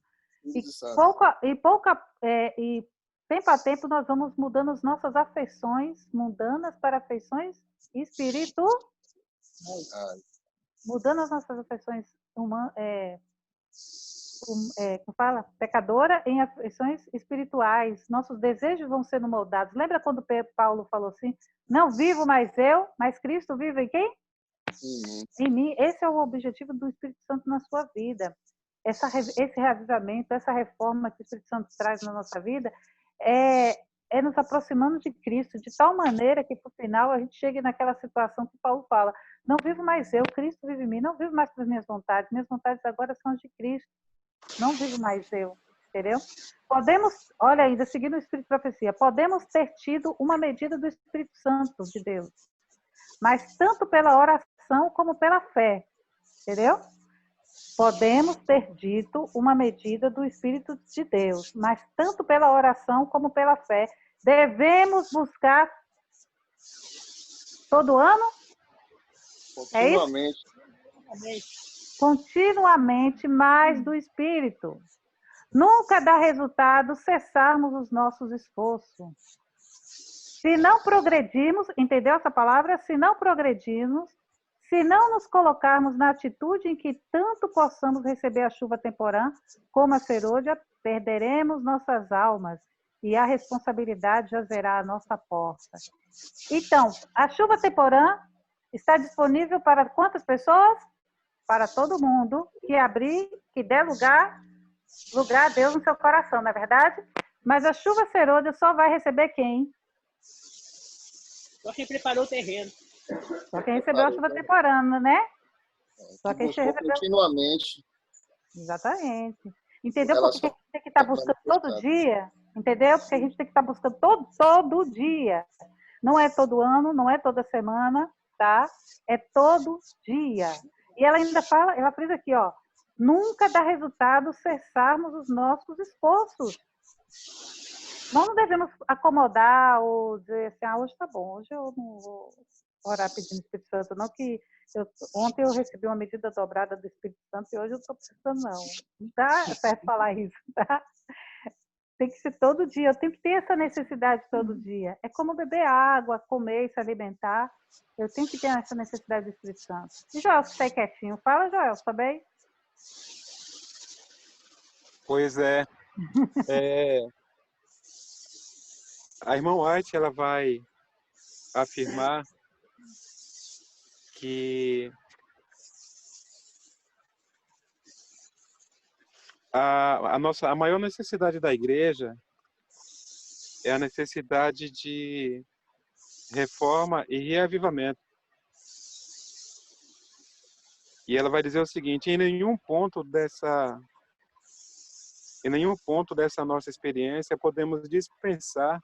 E tempo a tempo nós vamos mudando as nossas afeições, mundanas para afeições espirituais. Mudando as nossas afeições como fala? Pecadora em afeições espirituais. Nossos desejos vão sendo moldados. Lembra quando Paulo falou assim? Não vivo mais eu, mas Cristo vive em quem? Em mim. Esse é o objetivo do Espírito Santo na sua vida. Esse reavivamento, essa reforma que o Espírito Santo traz na nossa vida é nos aproximando de Cristo, de tal maneira que, por final, a gente chegue naquela situação que Paulo fala, não vivo mais eu, Cristo vive em mim, não vivo mais pelas minhas vontades agora são as de Cristo, não vivo mais eu, entendeu? Olha ainda, seguindo o Espírito de profecia, podemos ter tido uma medida do Espírito Santo de Deus, mas tanto pela oração como pela fé, entendeu? Podemos ter dito uma medida do Espírito de Deus, mas tanto pela oração como pela fé. Devemos buscar todo ano? Continuamente. É isso? Continuamente mais do Espírito. Nunca dá resultado cessarmos os nossos esforços. Se não progredirmos, entendeu essa palavra? Se não progredirmos, se não nos colocarmos na atitude em que tanto possamos receber a chuva temporã como a serôdia, perderemos nossas almas e a responsabilidade jazerá à nossa porta. Então, a chuva temporã está disponível para quantas pessoas? Para todo mundo que abrir, que der lugar a Deus no seu coração, não é verdade? Mas a chuva serôdia só vai receber quem? Só quem preparou o terreno. Só quem recebeu a chuva temporã, né? Só quem recebeu continuamente. Exatamente. Entendeu? Porque a gente tem que estar buscando todo dia. Entendeu? Porque a gente tem que estar buscando todo dia. Não é todo ano, não é toda semana, tá? É todo dia. E ela ainda fala, ela frisa aqui, ó. Nunca dá resultado cessarmos os nossos esforços. Nós não devemos acomodar ou dizer assim, hoje tá bom, hoje eu não vou orar pedindo Espírito Santo, não, que ontem eu recebi uma medida dobrada do Espírito Santo e hoje eu estou precisando, não. Não dá certo falar isso, tá? Tem que ser todo dia, eu tenho que ter essa necessidade todo dia. É como beber água, comer e se alimentar. Eu tenho que ter essa necessidade do Espírito Santo. E Joel, você está quietinho? Fala, Joel, tá bem? Pois é. A irmã White, ela vai afirmar que a maior necessidade da igreja é a necessidade de reforma e reavivamento. E ela vai dizer o seguinte: em nenhum ponto dessa nossa experiência podemos dispensar.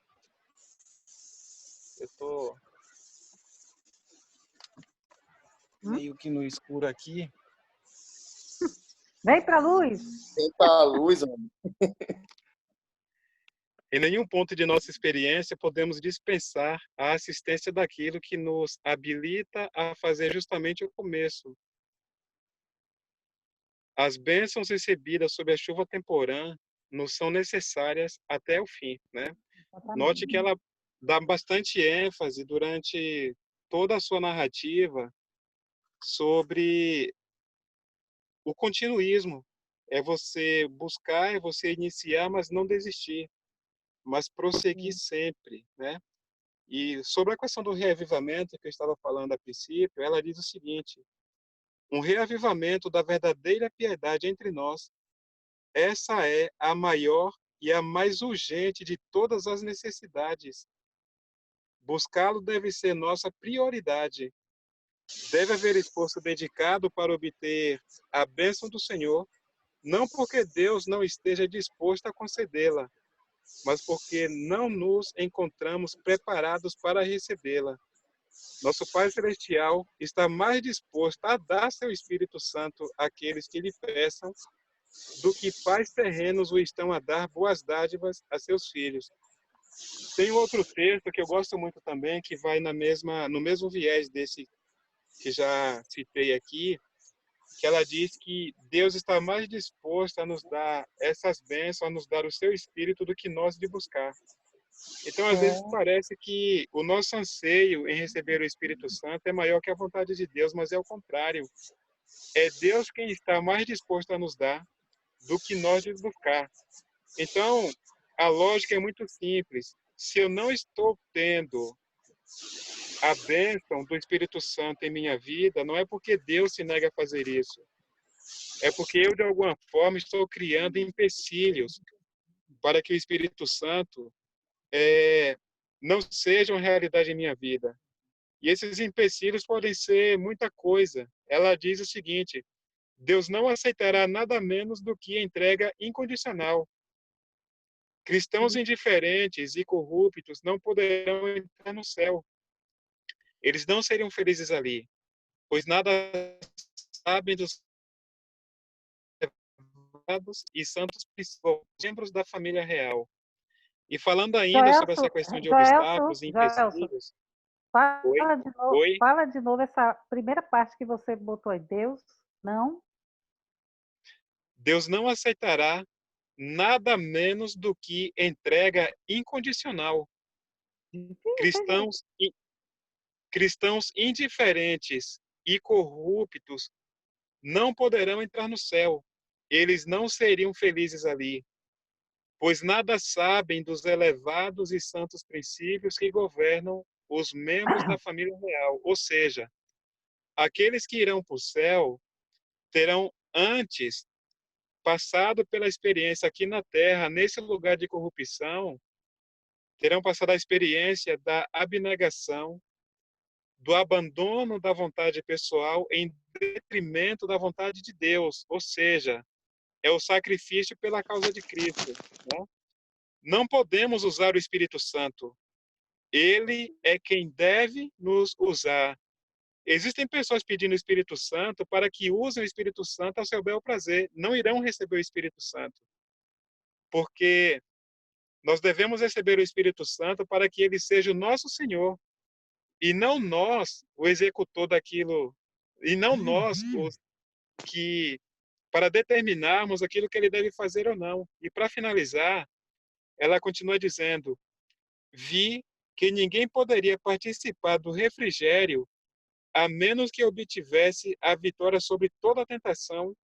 Eu estou meio que no escuro aqui. Vem para a luz. Tenta a luz, mano. Em nenhum ponto de nossa experiência podemos dispensar a assistência daquilo que nos habilita a fazer justamente o começo. As bênçãos recebidas sob a chuva temporã nos são necessárias até o fim, né? Note que ela dá bastante ênfase durante toda a sua narrativa sobre o continuismo. É você buscar, é você iniciar, mas não desistir, mas prosseguir sempre, né? E sobre a questão do reavivamento que eu estava falando a princípio, ela diz o seguinte: um reavivamento da verdadeira piedade entre nós, essa é a maior e a mais urgente de todas as necessidades. Buscá-lo deve ser nossa prioridade. Deve haver esforço dedicado para obter a bênção do Senhor, não porque Deus não esteja disposto a concedê-la, mas porque não nos encontramos preparados para recebê-la. Nosso Pai Celestial está mais disposto a dar seu Espírito Santo àqueles que lhe peçam do que pais terrenos o estão a dar boas dádivas a seus filhos. Tem outro texto que eu gosto muito também, que vai no mesmo viés desse que já citei aqui, que ela diz que Deus está mais disposto a nos dar essas bênçãos, a nos dar o seu Espírito do que nós de buscar. Então, às vezes, parece que o nosso anseio em receber o Espírito Santo é maior que a vontade de Deus, mas é o contrário. É Deus quem está mais disposto a nos dar do que nós de buscar. Então, a lógica é muito simples. Se eu não estou tendo a bênção do Espírito Santo em minha vida, não é porque Deus se nega a fazer isso. É porque eu, de alguma forma, estou criando empecilhos para que o Espírito Santo não seja uma realidade em minha vida. E esses empecilhos podem ser muita coisa. Ela diz o seguinte: Deus não aceitará nada menos do que entrega incondicional. Cristãos indiferentes e corruptos não poderão entrar no céu. Eles não seriam felizes ali, pois nada sabem dos elevados e santos membros da família real. E falando ainda sobre essa questão de obstáculos e empecilhos... Fala de novo essa primeira parte que você botou aí. Deus não aceitará nada menos do que entrega incondicional. Cristãos indiferentes e corruptos não poderão entrar no céu. Eles não seriam felizes ali, pois nada sabem dos elevados e santos princípios que governam os membros da família real. Ou seja, aqueles que irão para o céu terão antes passado pela experiência aqui na Terra, nesse lugar de corrupção, terão passado a experiência da abnegação, do abandono da vontade pessoal em detrimento da vontade de Deus, ou seja, é o sacrifício pela causa de Cristo, né? Não podemos usar o Espírito Santo. Ele é quem deve nos usar. Existem pessoas pedindo o Espírito Santo para que usem o Espírito Santo ao seu bel prazer. Não irão receber o Espírito Santo. Porque nós devemos receber o Espírito Santo para que ele seja o nosso Senhor. E não nós, o executor daquilo, e não nós, os que, para determinarmos aquilo que ele deve fazer ou não. E para finalizar, ela continua dizendo: vi que ninguém poderia participar do refrigério a menos que obtivesse a vitória sobre toda a tentação,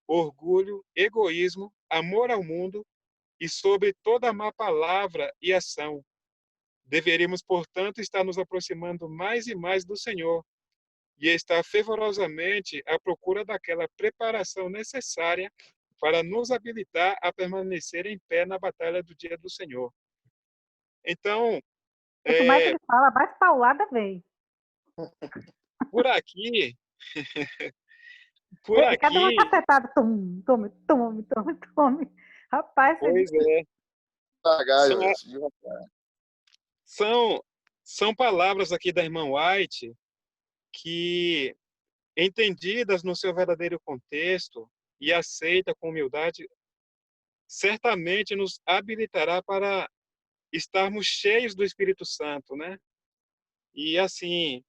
orgulho, egoísmo, amor ao mundo e sobre toda má palavra e ação. Deveríamos, portanto, estar nos aproximando mais e mais do Senhor, e está fervorosamente à procura daquela preparação necessária para nos habilitar a permanecer em pé na batalha do dia do Senhor. Então, Quanto mais ele fala, mais paulada vem. por aqui, Cada uma cacetada, tome. Rapaz, pois é. São palavras aqui da irmã White que, entendidas no seu verdadeiro contexto e aceita com humildade, certamente nos habilitará para estarmos cheios do Espírito Santo, né? E assim,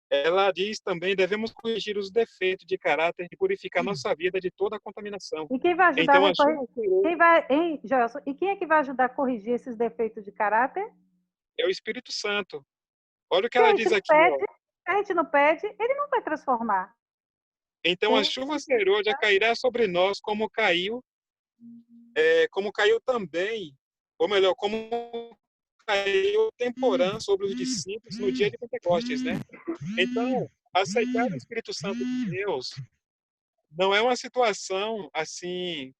ela diz também, devemos corrigir os defeitos de caráter e purificar nossa vida de toda a contaminação. E quem vai ajudar Então, Gelson, e quem é que vai ajudar a corrigir esses defeitos de caráter? é o Espírito Santo. Olha o que ela diz aqui. Se a gente não pede, ele não vai transformar. Então, a chuva serôdia cairá sobre nós como caiu também, ou melhor, como caiu temporã sobre os discípulos no dia de Pentecostes, né? Então, aceitar o Espírito Santo de Deus não é uma situação, assim,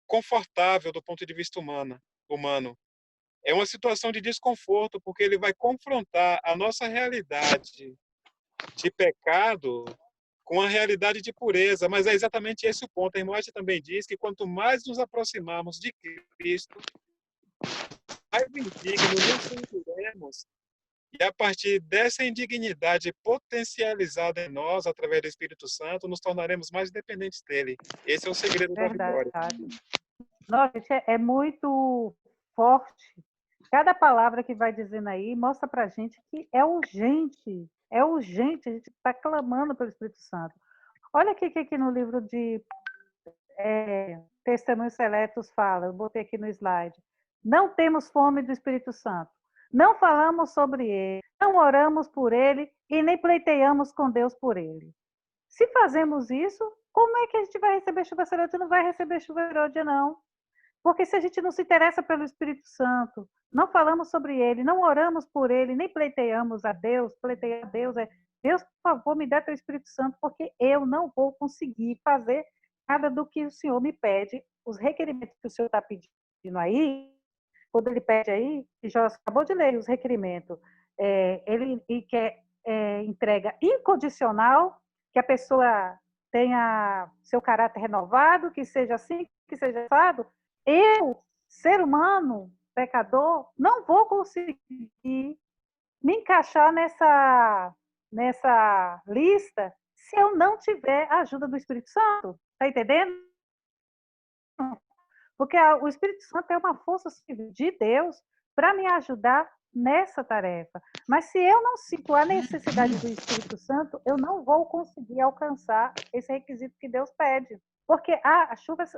confortável do ponto de vista humano. É uma situação de desconforto, porque ele vai confrontar a nossa realidade de pecado com a realidade de pureza, mas é exatamente esse o ponto. A irmã também diz que quanto mais nos aproximarmos de Cristo, mais indignos nos sentiremos, e a partir dessa indignidade potencializada em nós, através do Espírito Santo, nos tornaremos mais dependentes dele. Esse é o segredo da vitória. Nossa, gente, é muito forte. Cada palavra que vai dizendo aí mostra para a gente que é urgente, a gente está clamando pelo Espírito Santo. Olha o que aqui no livro de Testemunhos Seletos fala, eu botei aqui no slide. Não temos fome do Espírito Santo, não falamos sobre ele, não oramos por ele e nem pleiteamos com Deus por ele. Se fazemos isso, como é que a gente vai receber chuva serôdia? Não vai receber chuva serôdia, não. Porque se a gente não se interessa pelo Espírito Santo, não falamos sobre ele, não oramos por ele, nem pleiteamos a Deus, Deus, por favor, me dê teu Espírito Santo, porque eu não vou conseguir fazer nada do que o Senhor me pede, os requerimentos que o Senhor está pedindo aí, quando ele pede aí, e já acabou de ler os requerimentos, ele quer entrega incondicional, que a pessoa tenha seu caráter renovado, que seja assim, que seja assado. Eu, ser humano, pecador, não vou conseguir me encaixar nessa lista se eu não tiver a ajuda do Espírito Santo. Está entendendo? Porque o Espírito Santo é uma força de Deus para me ajudar nessa tarefa. Mas se eu não sinto a necessidade do Espírito Santo, eu não vou conseguir alcançar esse requisito que Deus pede. Porque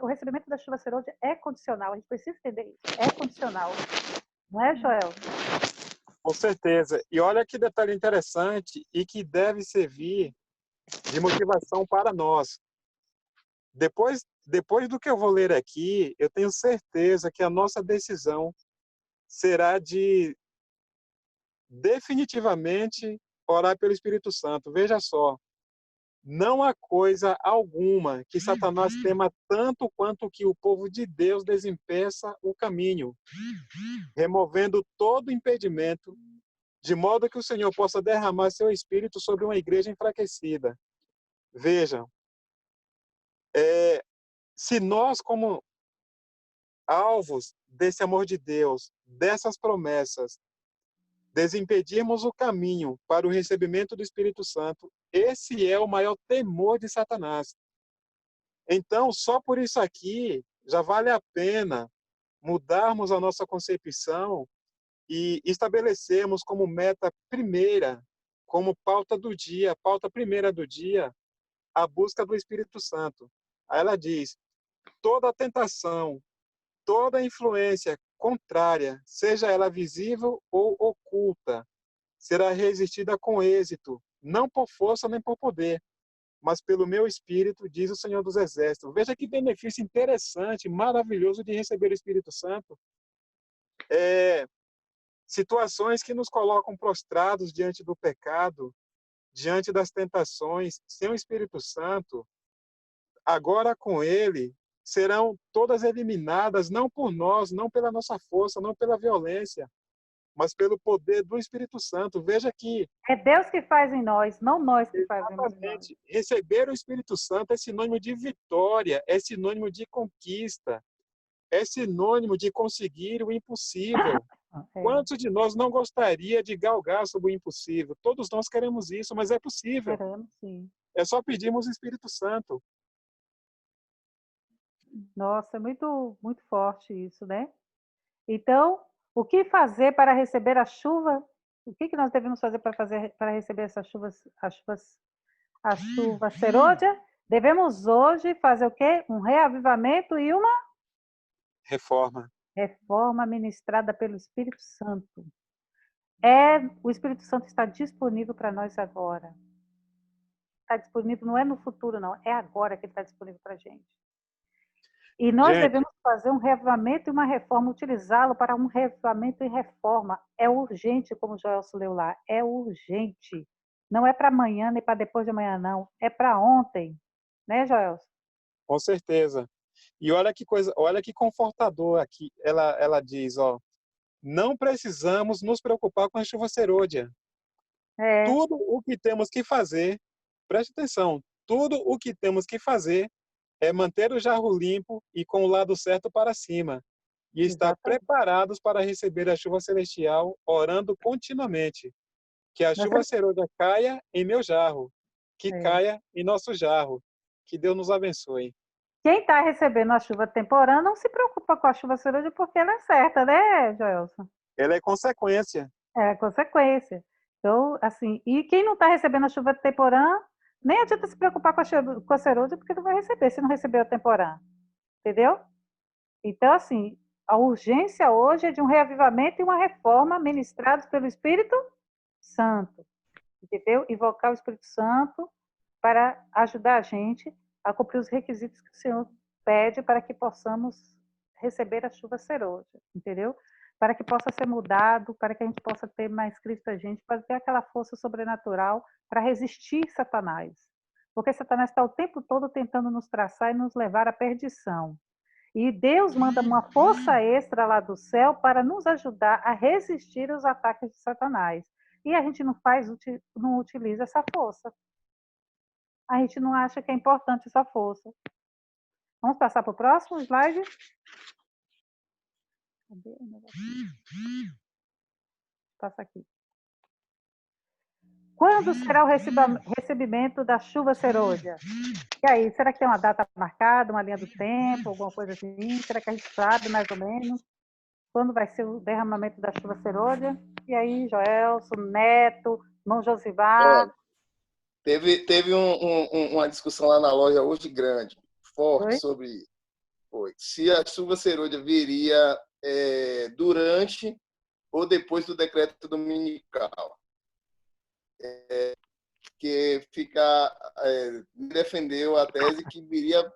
o recebimento da chuva serôdia é condicional, a gente precisa entender isso, é condicional. Não é, Joel? Com certeza. E olha que detalhe interessante e que deve servir de motivação para nós. Depois do que eu vou ler aqui, eu tenho certeza que a nossa decisão será de definitivamente orar pelo Espírito Santo. Veja só, não há coisa alguma que Satanás tema tanto quanto que o povo de Deus desempeça o caminho, removendo todo impedimento, de modo que o Senhor possa derramar seu Espírito sobre uma igreja enfraquecida. Vejam, se nós, como alvos desse amor de Deus, dessas promessas, desimpedirmos o caminho para o recebimento do Espírito Santo, esse é o maior temor de Satanás. Então, só por isso aqui, já vale a pena mudarmos a nossa concepção e estabelecermos como meta primeira, como pauta do dia, pauta primeira do dia, a busca do Espírito Santo. Aí ela diz, toda tentação, toda influência contrária, seja ela visível ou oculta, será resistida com êxito, não por força nem por poder, mas pelo meu Espírito, diz o Senhor dos Exércitos. Veja que benefício interessante, maravilhoso de receber o Espírito Santo. Situações que nos colocam prostrados diante do pecado, diante das tentações, sem o Espírito Santo, agora com ele, serão todas eliminadas, não por nós, não pela nossa força, não pela violência, mas pelo poder do Espírito Santo. Veja que É Deus que faz em nós, não nós que fazemos em nós. exatamente, receber o Espírito Santo é sinônimo de vitória, é sinônimo de conquista, é sinônimo de conseguir o impossível. É, Quantos de nós não gostaria de galgar sobre o impossível? Todos nós queremos isso, mas é possível. queremos, sim. É só pedirmos o Espírito Santo. Nossa, é muito, muito forte isso, né? Então, o que fazer para receber a chuva? O que nós devemos fazer para receber essas chuvas, a chuva serôdia? Devemos hoje fazer o quê? Um reavivamento e uma Reforma. reforma ministrada pelo Espírito Santo. O Espírito Santo está disponível para nós agora. Está disponível, não é no futuro, não. É agora que ele está disponível para a gente. E nós devemos fazer um reavivamento e uma reforma, utilizá-lo para um reavivamento e reforma. É urgente, como o Joelson leu lá, é urgente. Não é para amanhã nem para depois de amanhã, não. É para ontem. Né, Joelson? Com certeza. E olha que coisa, olha que confortador aqui. Ela diz, ó, não precisamos nos preocupar com a chuva serôdia. Tudo o que temos que fazer, preste atenção, tudo o que temos que fazer é manter o jarro limpo e com o lado certo para cima. E estar preparados para receber a chuva celestial, orando continuamente. Que a chuva serôdia caia em meu jarro, que caia em nosso jarro. Que Deus nos abençoe. Quem está recebendo a chuva temporã não se preocupa com a chuva serôdia porque ela é certa, né, Joelson? Ela é consequência. É consequência. Então, assim, e quem não está recebendo a chuva temporã, nem adianta se preocupar com a serôdia, porque não vai receber, se não receber a temporã. Entendeu? Então, assim, a urgência hoje é de um reavivamento e uma reforma ministrados pelo Espírito Santo. Entendeu? Invocar o Espírito Santo para ajudar a gente a cumprir os requisitos que o Senhor pede para que possamos receber a chuva serôdia. Entendeu? Para que possa ser mudado, para que a gente possa ter mais Cristo a gente, para ter aquela força sobrenatural para resistir Satanás. Porque Satanás está o tempo todo tentando nos traçar e nos levar à perdição. E Deus manda uma força extra lá do céu para nos ajudar a resistir aos ataques de Satanás. E a gente não utiliza essa força. A gente não acha que é importante essa força. Vamos passar para o próximo slide? Cadê o negócio? Passa aqui. Quando será o recebimento da chuva serôdia? E aí, será que tem uma data marcada, uma linha do tempo, alguma coisa assim? Será que a gente sabe mais ou menos quando vai ser o derramamento da chuva serôdia? E aí, Joelson, Neto, irmão Josivar? Teve uma discussão lá na loja hoje grande, forte, sobre se a chuva serôdia viria durante ou depois do decreto dominical. Que defendeu a tese que viria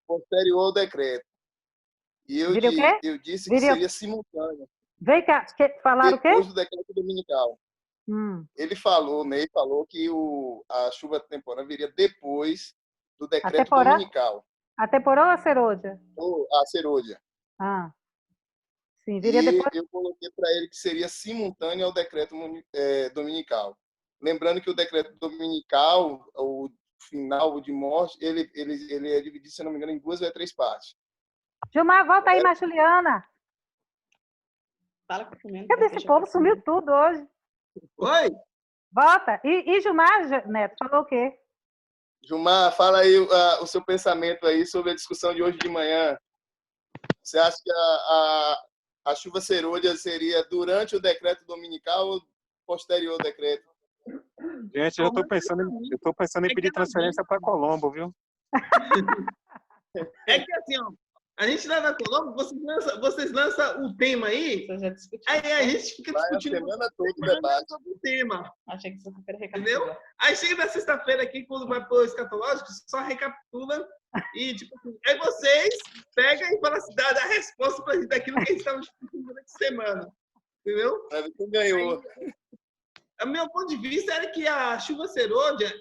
posterior ao decreto. E eu disse que seria simultâneo. Vem cá, falaram o quê? Depois do decreto dominical. Ele falou que a chuva temporã viria depois do decreto dominical. A temporã ou a serôdia? A serôdia. Sim, viria depois. Eu coloquei para ele que seria simultâneo ao decreto dominical. Lembrando que o decreto dominical, o final de morte, ele é dividido, se não me engano, em 2 ou 3 partes. Gilmar, volta aí, Juliana. Fala comigo. Cadê esse povo? Sumiu tudo hoje. Oi? Volta. E Gilmar, Neto, falou o quê? Gilmar, fala aí o seu pensamento aí sobre a discussão de hoje de manhã. Você acha que a chuva serôdia seria durante o decreto dominical ou posterior ao decreto? Gente, eu estou pensando em pedir transferência para Colombo, viu? É que assim, ó, a gente lá na Colombo, vocês lançam o tema aí, aí a gente fica discutindo a semana toda o debate sobre o tema. Achei que você queria recapitular. Entendeu? Aí chega na sexta-feira aqui, quando vai pro escatológico, só recapitula e, tipo, aí vocês pegam e falam assim, dá a resposta pra gente daquilo que a gente estava discutindo durante a semana. Entendeu? Quem ganhou. o meu ponto de vista era que a chuva serôdia,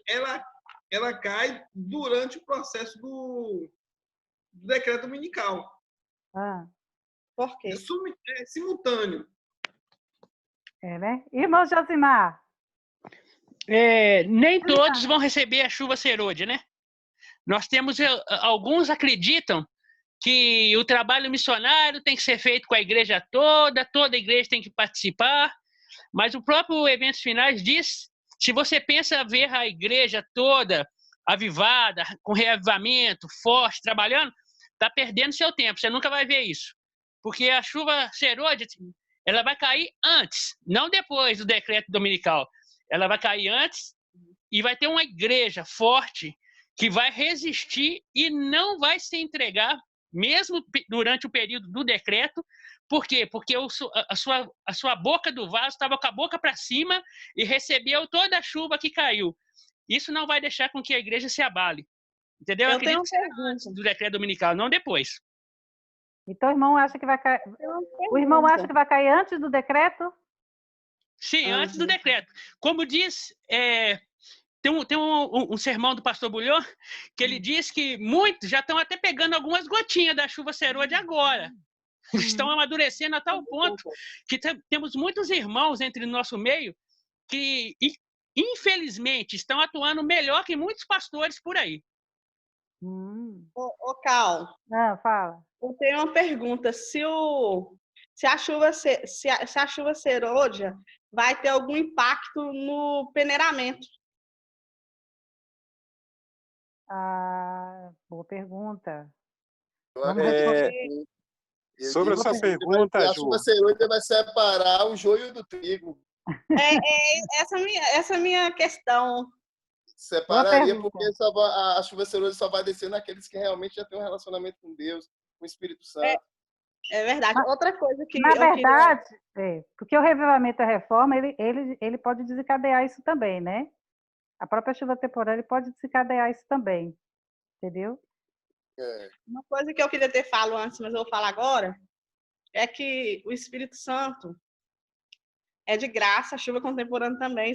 ela cai durante o processo do decreto dominical. Por quê? É simultâneo. Né? Irmão Josimar. Nem todos vão receber a chuva serôdia, né? Nós temos, alguns acreditam que o trabalho missionário tem que ser feito com a igreja toda a igreja tem que participar, mas o próprio Eventos Finais diz, se você pensa ver a igreja toda avivada, com reavivamento, forte, trabalhando, está perdendo seu tempo, você nunca vai ver isso. Porque a chuva serôdia, ela vai cair antes, não depois do decreto dominical. Ela vai cair antes e vai ter uma igreja forte que vai resistir e não vai se entregar, mesmo durante o período do decreto. Por quê? Porque a sua boca do vaso estava com a boca para cima e recebeu toda a chuva que caiu. Isso não vai deixar com que a igreja se abale. Entendeu? Eu tenho uma pergunta. Antes do decreto dominical, não depois. Então o irmão acha que vai cair. O irmão acha que vai cair antes do decreto? Sim, antes do decreto. Como diz, tem um sermão do pastor Bulhão que ele diz que muitos já estão até pegando algumas gotinhas da chuva serôdia agora. Estão amadurecendo a tal ponto que temos muitos irmãos entre o nosso meio que, infelizmente, estão atuando melhor que muitos pastores por aí. Ô, Cal. Fala. Eu tenho uma pergunta. Se a chuva serôdia vai ter algum impacto no peneiramento? Boa pergunta. Sobre essa pergunta, a chuva serôdia vai separar o joio do trigo. Essa é a minha questão. Separaria, porque a chuva serôdia só vai descer naqueles que realmente já têm um relacionamento com Deus, com o Espírito Santo. É verdade. Outra coisa que na verdade, porque o revivamento e a reforma, ele pode desencadear isso também, né? A própria chuva temporária pode desencadear isso também, entendeu? Uma coisa que eu queria ter falado antes, mas eu vou falar agora, é que o Espírito Santo é de graça, a chuva contemporânea também.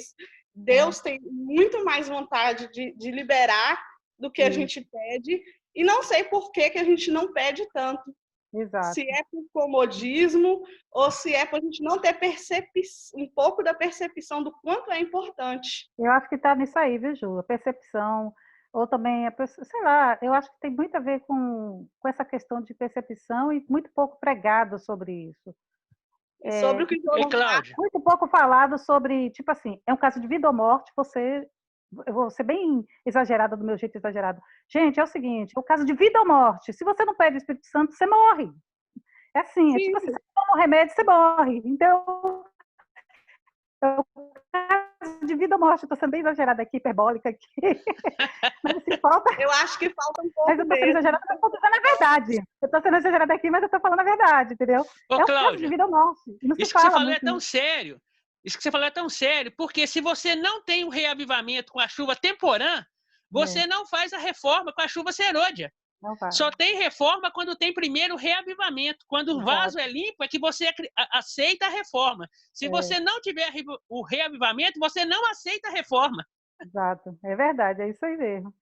Deus tem muito mais vontade de liberar do que a gente pede, e não sei por que a gente não pede tanto. Exato. Se é por comodismo ou se é para a gente não ter um pouco da percepção do quanto é importante. Eu acho que está nisso aí, viu, Ju? A percepção, ou também, sei lá, eu acho que tem muito a ver com essa questão de percepção e muito pouco pregado sobre isso. Sobre o que muito pouco falado sobre, tipo assim, é um caso de vida ou morte, eu vou ser bem exagerada do meu jeito exagerado. Gente, é o seguinte, é o caso de vida ou morte. Se você não pede o Espírito Santo, você morre. É assim, tipo assim, se você toma um remédio, você morre. Então, é o caso de vida ou morte. Eu tô sendo bem exagerada aqui, hiperbólica aqui. Mas assim, falta... Eu acho que falta um pouco. Mas eu tô sendo exagerada, mas eu tô dizendo a verdade. Eu tô sendo exagerada aqui, mas eu tô falando a verdade, entendeu? Ô, é um caso de vida ou morte. Isso que você falou é tão sério. Isso que você falou é tão sério, porque se você não tem um reavivamento com a chuva temporã, você não faz a reforma com a chuva serôdia. Só tem reforma quando tem primeiro reavivamento. Quando o vaso é limpo, é que você aceita a reforma. Se você não tiver o reavivamento, você não aceita a reforma. Exato, é verdade, é isso aí mesmo.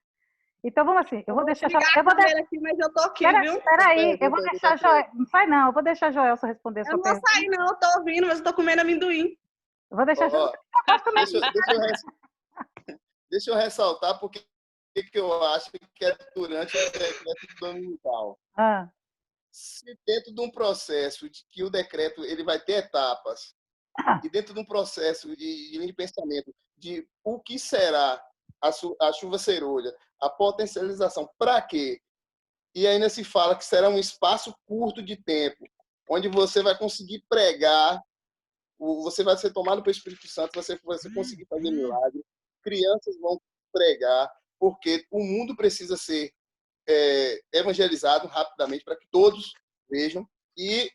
Então vamos assim, eu vou deixar... aqui, mas eu tô aqui, viu? Peraí, eu vou deixar Joel... Não sai não, eu vou deixar Joelson responder a sua pergunta. Eu não vou sair não, eu tô ouvindo, mas eu tô comendo amendoim. Eu vou deixar deixa eu ressaltar porque eu acho que é durante o decreto dominical. Se dentro de um processo de que o decreto ele vai ter etapas, e dentro de um processo de pensamento de o que será a chuva serôdia, a potencialização, para quê? E ainda se fala que será um espaço curto de tempo, onde você vai conseguir pregar, você vai ser tomado pelo Espírito Santo, você vai conseguir fazer milagre, crianças vão pregar, porque o mundo precisa ser evangelizado rapidamente para que todos vejam. E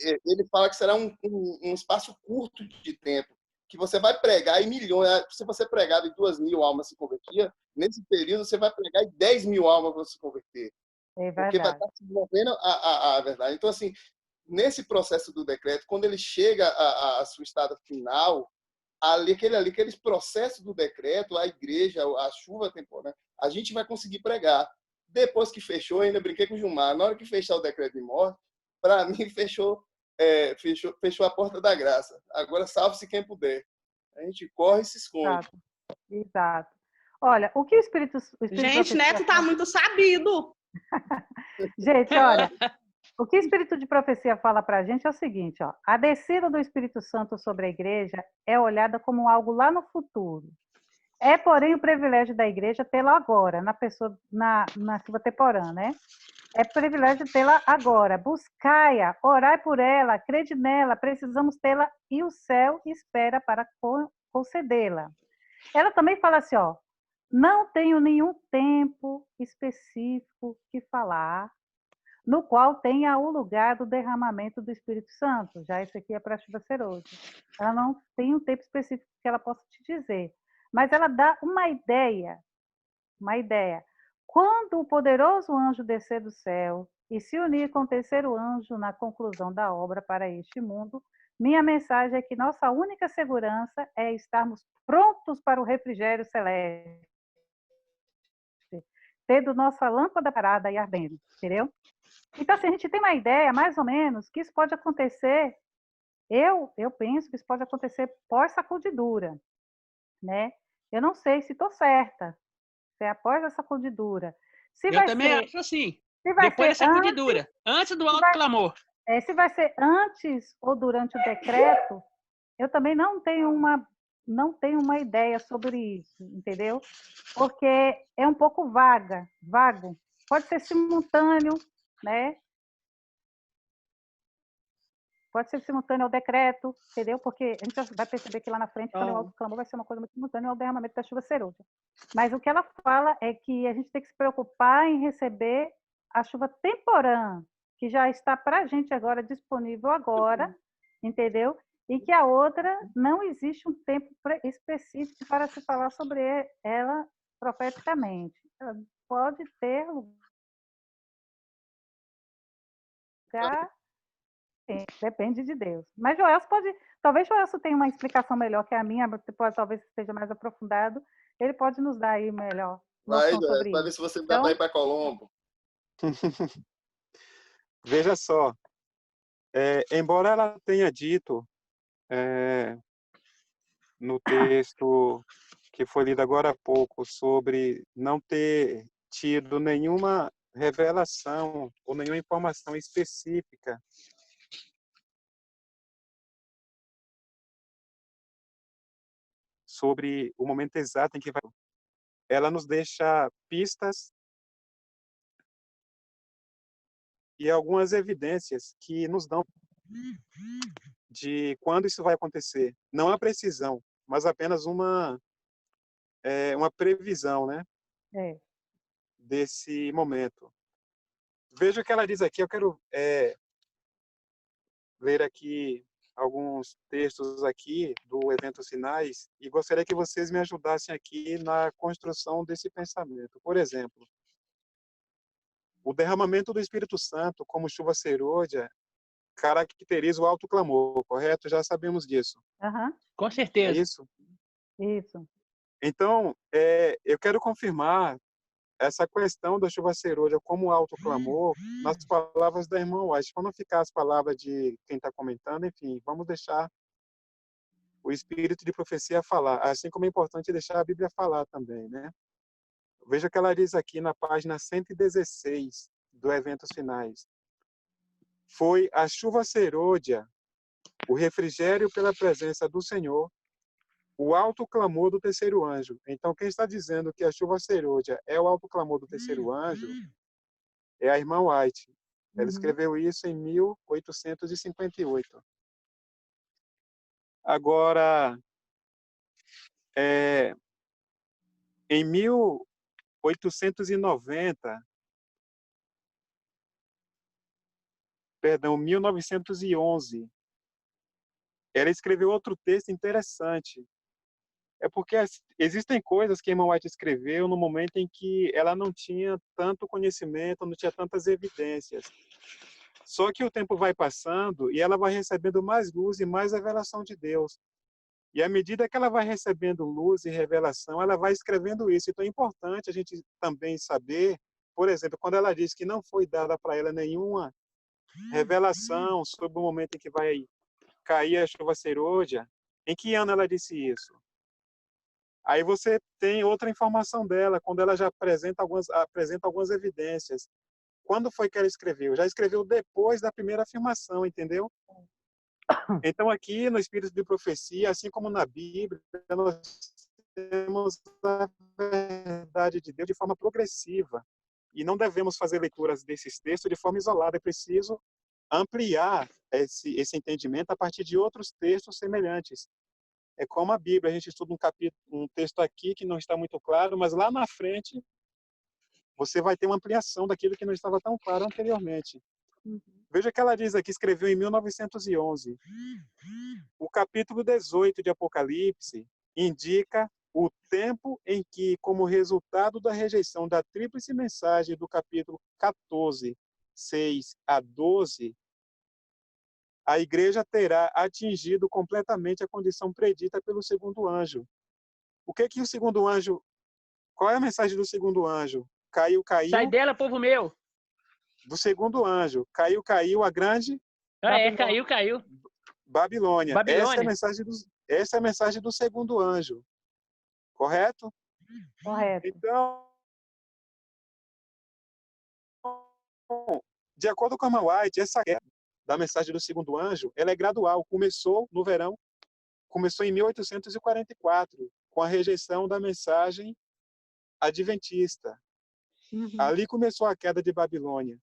ele fala que será um espaço curto de tempo, que você vai pregar e milhões. Se você pregar e 2.000 almas se convertiam, nesse período você vai pregar e 10.000 almas vão se converter. Porque vai estar se desenvolvendo a verdade. Então, assim, nesse processo do decreto, quando ele chega à sua estada final, aqueles processos do decreto, a igreja, a chuva temporal, a gente vai conseguir pregar. Depois que fechou, ainda brinquei com o Gilmar, na hora que fechar o decreto de morte, para mim fechou a porta da graça. Agora salve-se quem puder. A gente corre e se esconde. Exato. Exato. Olha, o que o Espírito Gente, Neto tá muito sabido. Gente, olha, o que o Espírito de Profecia fala para a gente é o seguinte, ó, a descida do Espírito Santo sobre a igreja é olhada como algo lá no futuro. É, porém, o privilégio da igreja tê-la agora, na chuva temporã, né? É privilégio tê-la agora. Buscai-a, orai por ela, crede nela, precisamos tê-la e o céu espera para concedê-la. Ela também fala assim, ó, não tenho nenhum tempo específico que falar, no qual tenha o lugar do derramamento do Espírito Santo. Já isso aqui é para a chuva ser hoje. Ela não tem um tempo específico que ela possa te dizer, mas ela dá uma ideia. Quando o poderoso anjo descer do céu e se unir com o terceiro anjo na conclusão da obra para este mundo, minha mensagem é que nossa única segurança é estarmos prontos para o refrigério celeste, tendo nossa lâmpada parada e ardendo, entendeu? Então, assim, a gente tem uma ideia, mais ou menos, que isso pode acontecer, eu penso que isso pode acontecer pós-sacudidura, né? Eu não sei se estou certa, se é após a sacudidura. Se Eu vai também ser, acho assim. se vai Depois da ser sacudidura. Antes do alto clamor. se vai ser antes ou durante o decreto, eu também não tenho uma ideia sobre isso, entendeu? Porque é um pouco vago. Pode ser simultâneo, né? Pode ser simultâneo ao decreto, entendeu? Porque a gente vai perceber que lá na frente, quando o alto clamor, vai ser uma coisa muito simultânea ao derramamento da chuva serôdia. Mas o que ela fala é que a gente tem que se preocupar em receber a chuva temporã, que já está para a gente agora, disponível agora, entendeu? E que a outra não existe um tempo específico para se falar sobre ela profeticamente. Ela pode ter lugar, depende de Deus. Mas talvez Joelso tenha uma explicação melhor que a minha, talvez seja mais aprofundado, ele pode nos dar aí melhor noção sobre Vai isso. ver se você dá para ir para Colombo. Veja só, embora ela tenha dito no texto que foi lido agora há pouco sobre não ter tido nenhuma revelação ou nenhuma informação específica sobre o momento exato em que vai. Ela nos deixa pistas e algumas evidências que nos dão de quando isso vai acontecer. Não a precisão, mas apenas uma previsão, né? Desse momento. Veja o que ela diz aqui. Eu quero ler aqui alguns textos aqui do Evento Sinais e gostaria que vocês me ajudassem aqui na construção desse pensamento. Por exemplo, o derramamento do Espírito Santo como chuva serôdia caracteriza o alto clamor, correto? Já sabemos disso. Com certeza. É isso? Isso. Então, eu quero confirmar essa questão da chuva serôdia como alto clamor nas palavras da irmã White. Para não ficar as palavras de quem está comentando, enfim, vamos deixar o espírito de profecia falar, assim como é importante deixar a Bíblia falar também, né? Veja o que ela diz aqui na página 116 do Eventos Finais. Foi a chuva serôdia, o refrigério pela presença do Senhor, o alto clamor do terceiro anjo. Então, quem está dizendo que a chuva serôdia é o alto clamor do terceiro anjo é a irmã White. Ela escreveu isso em 1858. Agora, em 1911, ela escreveu outro texto interessante. É porque existem coisas que a irmã White escreveu no momento em que ela não tinha tanto conhecimento, não tinha tantas evidências. Só que o tempo vai passando e ela vai recebendo mais luz e mais revelação de Deus. E à medida que ela vai recebendo luz e revelação, ela vai escrevendo isso. Então é importante a gente também saber, por exemplo, quando ela diz que não foi dada para ela nenhuma revelação sobre o momento em que vai cair a chuva serôdia, em que ano ela disse isso? Aí você tem outra informação dela, quando ela já apresenta algumas evidências. Quando foi que ela escreveu? Já escreveu depois da primeira afirmação, entendeu? Então, aqui no Espírito de Profecia, assim como na Bíblia, nós temos a verdade de Deus de forma progressiva. E não devemos fazer leituras desses textos de forma isolada. É preciso ampliar esse entendimento a partir de outros textos semelhantes. É como a Bíblia, a gente estuda um texto aqui que não está muito claro, mas lá na frente você vai ter uma ampliação daquilo que não estava tão claro anteriormente. Veja que ela diz aqui, escreveu em 1911. O capítulo 18 de Apocalipse indica o tempo em que, como resultado da rejeição da tríplice mensagem do capítulo 14, 6 a 12, a igreja terá atingido completamente a condição predita pelo segundo anjo. O que que o segundo anjo... Qual é a mensagem do segundo anjo? Caiu, caiu... Sai dela, povo meu! Do segundo anjo. Caiu, caiu a grande... Caiu, caiu. Babilônia. Babilônia. Essa é a mensagem do segundo anjo. Correto? Correto. Então, de acordo com a White, essa queda da mensagem do segundo anjo, ela é gradual. Começou no verão, começou em 1844, com a rejeição da mensagem adventista. Ali começou a queda de Babilônia.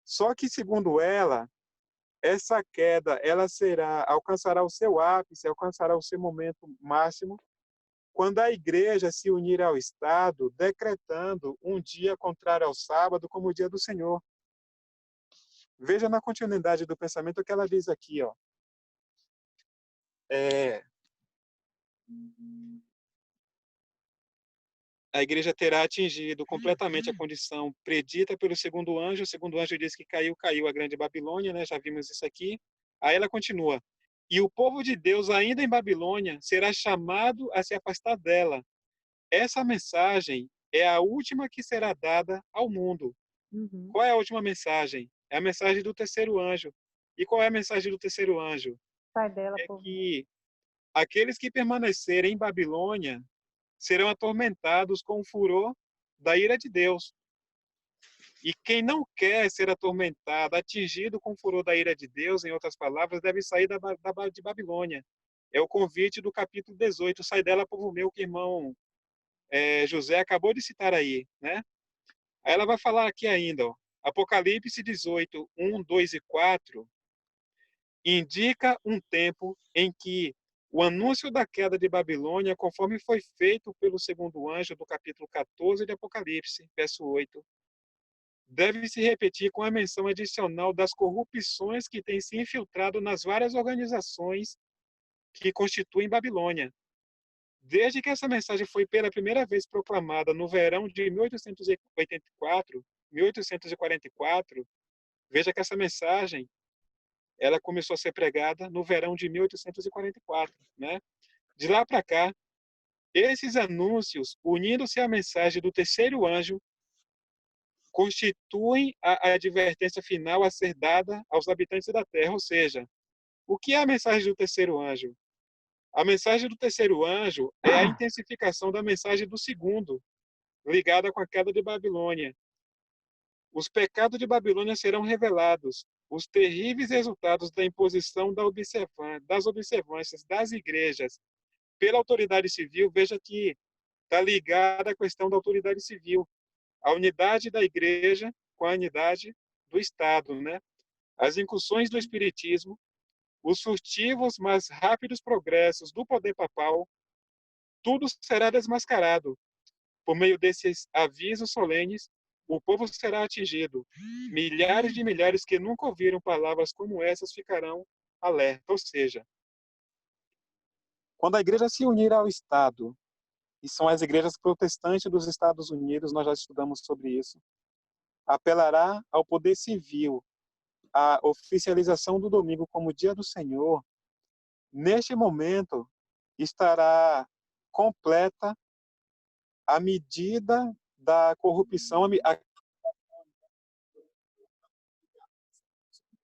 Só que, segundo ela, essa queda ela alcançará o seu ápice, alcançará o seu momento máximo, quando a igreja se unir ao Estado, decretando um dia contrário ao sábado como o dia do Senhor. Veja na continuidade do pensamento o que ela diz aqui, ó. A igreja terá atingido completamente a condição predita pelo segundo anjo. O segundo anjo diz que caiu a grande Babilônia, né? Já vimos isso aqui. Aí ela continua. E o povo de Deus, ainda em Babilônia, será chamado a se afastar dela. Essa mensagem é a última que será dada ao mundo. Qual é a última mensagem? É a mensagem do terceiro anjo. E qual é a mensagem do terceiro anjo? Sai dela, É povo. que aqueles que permanecerem em Babilônia serão atormentados com o furor da ira de Deus. E quem não quer ser atormentado, atingido com o furor da ira de Deus, em outras palavras, deve sair de Babilônia. É o convite do capítulo 18. Sai dela, povo meu, que o irmão José acabou de citar aí, né? Aí ela vai falar aqui ainda, ó, Apocalipse 18, 1, 2 e 4, indica um tempo em que o anúncio da queda de Babilônia, conforme foi feito pelo segundo anjo do capítulo 14 de Apocalipse, verso 8, deve se repetir com a menção adicional das corrupções que têm se infiltrado nas várias organizações que constituem Babilônia. Desde que essa mensagem foi pela primeira vez proclamada no verão de 1844, veja que essa mensagem ela começou a ser pregada no verão de 1844, né? De lá para cá, esses anúncios, unindo-se à mensagem do terceiro anjo, constituem a advertência final a ser dada aos habitantes da terra. Ou seja, o que é a mensagem do terceiro anjo? A mensagem do terceiro anjo é a intensificação da mensagem do segundo, ligada com a queda de Babilônia. Os pecados de Babilônia serão revelados. Os terríveis resultados da imposição das observâncias das igrejas pela autoridade civil, veja que está ligada à questão da autoridade civil. A unidade da igreja com a unidade do Estado, né? As incursões do espiritismo, os furtivos, mas rápidos progressos do poder papal, tudo será desmascarado. Por meio desses avisos solenes, o povo será atingido. Milhares de milhares que nunca ouviram palavras como essas ficarão alerta. Ou seja, quando a igreja se unir ao Estado, e são as igrejas protestantes dos Estados Unidos, nós já estudamos sobre isso, apelará ao poder civil a oficialização do domingo como dia do Senhor, neste momento estará completa a medida da corrupção.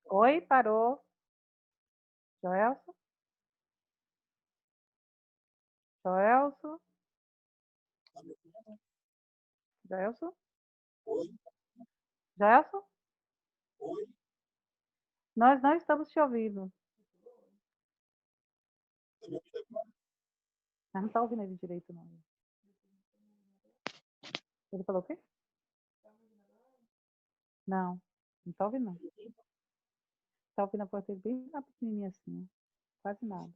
Oi, parou. Joelson? Joelson? Joelson? Joelson? Nós não estamos te ouvindo. Mas não está ouvindo ele direito, não. Ele falou o quê? Não, não está ouvindo, não. Está ouvindo a voz dele bem pequenininha assim, quase nada.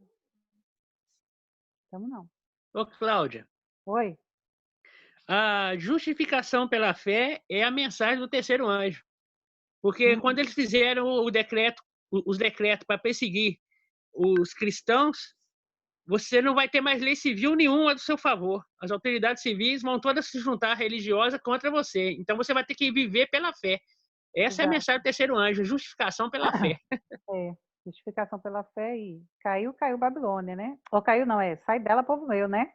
Estamos não. Ô, Cláudia, Oi? a justificação pela fé é a mensagem do terceiro anjo. Porque quando eles fizeram os decretos para perseguir os cristãos, você não vai ter mais lei civil nenhuma do seu favor. As autoridades civis vão todas se juntar religiosa contra você. Então você vai ter que viver pela fé. Essa é a mensagem do terceiro anjo, justificação pela fé. É, justificação pela fé e caiu Babilônia, né? Ou caiu não, sai dela, povo meu, né?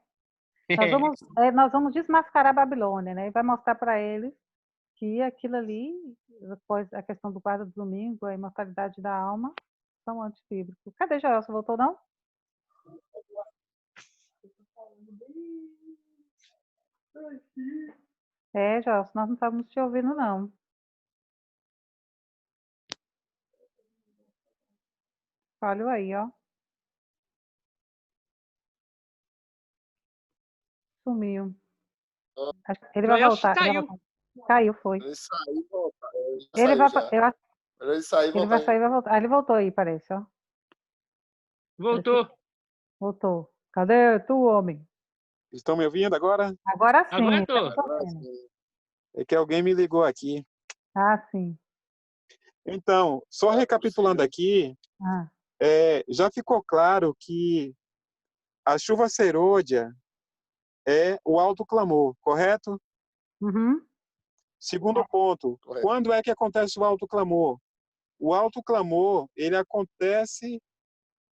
Nós vamos desmascarar a Babilônia, né? E vai mostrar para eles que aquilo ali, depois a questão do guarda do domingo, a imortalidade da alma, são antibíblicos. Cadê Joelson? Voltou, não? Joelson, nós não estávamos te ouvindo, não. Olha aí, ó. Sumiu. Ele vai voltar. Caiu. Caiu, foi. Ele saiu e voltar. Ele vai sair e voltar. Ele vai sair e vai voltar. Ele voltou aí, parece, ó. Voltou. Cadê tu, homem? Estão me ouvindo agora? Agora sim. Agora tô. É que alguém me ligou aqui. Ah, sim. Então, só recapitulando aqui, já ficou claro que a chuva serôdia é o alto clamor, correto? Uhum. Segundo ponto, quando é que acontece o alto clamor? O alto clamor, ele acontece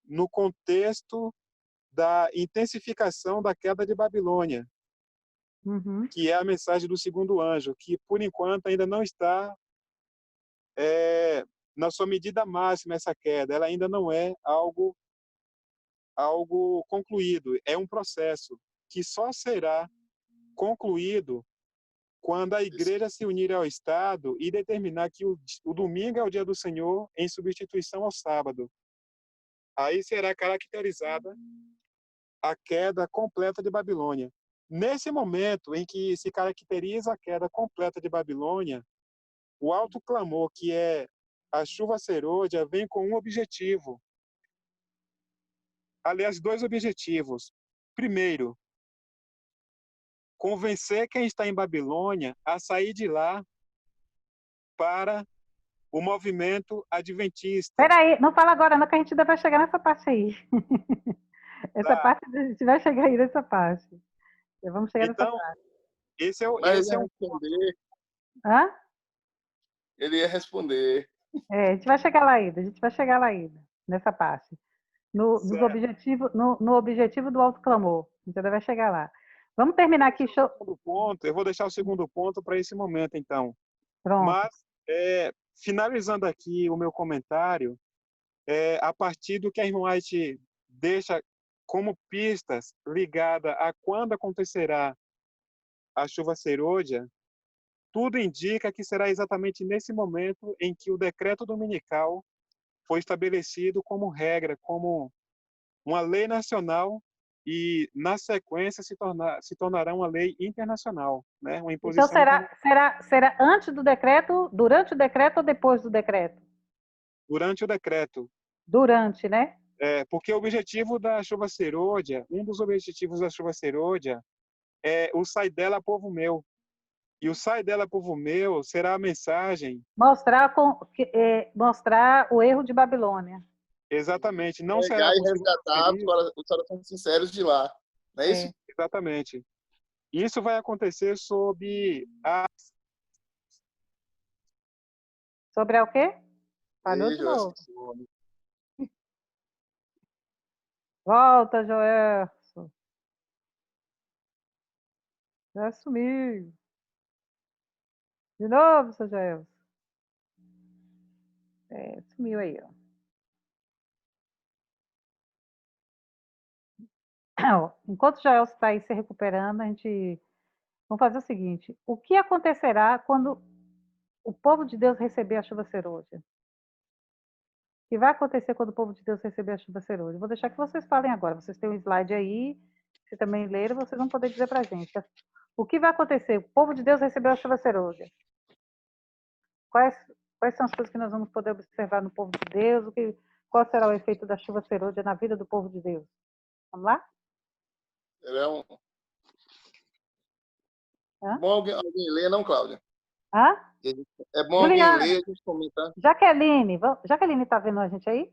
no contexto da intensificação da queda de Babilônia, que é a mensagem do segundo anjo, que por enquanto ainda não está na sua medida máxima essa queda, ela ainda não é algo concluído, é um processo que só será concluído quando a igreja se unir ao Estado e determinar que o domingo é o dia do Senhor em substituição ao sábado. Aí será caracterizada a queda completa de Babilônia. Nesse momento em que se caracteriza a queda completa de Babilônia, o alto clamor, que é a chuva serôdia, vem com um objetivo. Aliás, dois objetivos. Primeiro, convencer quem está em Babilônia a sair de lá para o movimento adventista. Peraí, não fala agora não, que a gente ainda vai chegar nessa parte aí. Parte, a gente vai chegar aí nessa parte. Vamos chegar nessa parte. Esse é um responder. Hã? Ele ia responder. A gente vai chegar lá ainda, nessa parte. No objetivo do alto clamor. A gente ainda vai chegar lá. Vamos terminar aqui. Eu vou deixar o segundo ponto para esse momento, então. Pronto. Mas, finalizando aqui o meu comentário, a partir do que a irmã White deixa como pistas ligada a quando acontecerá a chuva serôdia, tudo indica que será exatamente nesse momento em que o decreto dominical foi estabelecido como regra, como uma lei nacional e, na sequência, se tornará uma lei internacional, né? Uma imposição. Então, será antes do decreto, durante o decreto ou depois do decreto? Durante o decreto. Durante, né? Porque o objetivo da chuva serôdia, um dos objetivos da chuva serôdia é o sai dela, povo meu. E o sai dela, povo meu, será a mensagem... Mostrar o erro de Babilônia. Exatamente. Não será e resgatar os corações sinceros de lá. Não é isso? Exatamente. Isso vai acontecer sob a... Sobre o quê? Falhou Ei, de Joelson. novo. Volta, Joelson. Já sumiu. De novo, seu Joelson. Sumiu aí, ó. Enquanto o Joelson está aí se recuperando, a gente... Vamos fazer o seguinte. O que acontecerá quando o povo de Deus receber a chuva serôdia? O que vai acontecer quando o povo de Deus receber a chuva serôdia? Vou deixar que vocês falem agora. Vocês têm um slide aí, se também leram, vocês vão poder dizer para a gente. O que vai acontecer? O povo de Deus recebeu a chuva serôdia. Quais são as coisas que nós vamos poder observar no povo de Deus? Qual será o efeito da chuva serôdia na vida do povo de Deus? Vamos lá? É Hã? bom alguém ler, não, Cláudia? Hã? É bom Juliana. alguém ler e a gente comentar. Jaqueline está vendo a gente aí?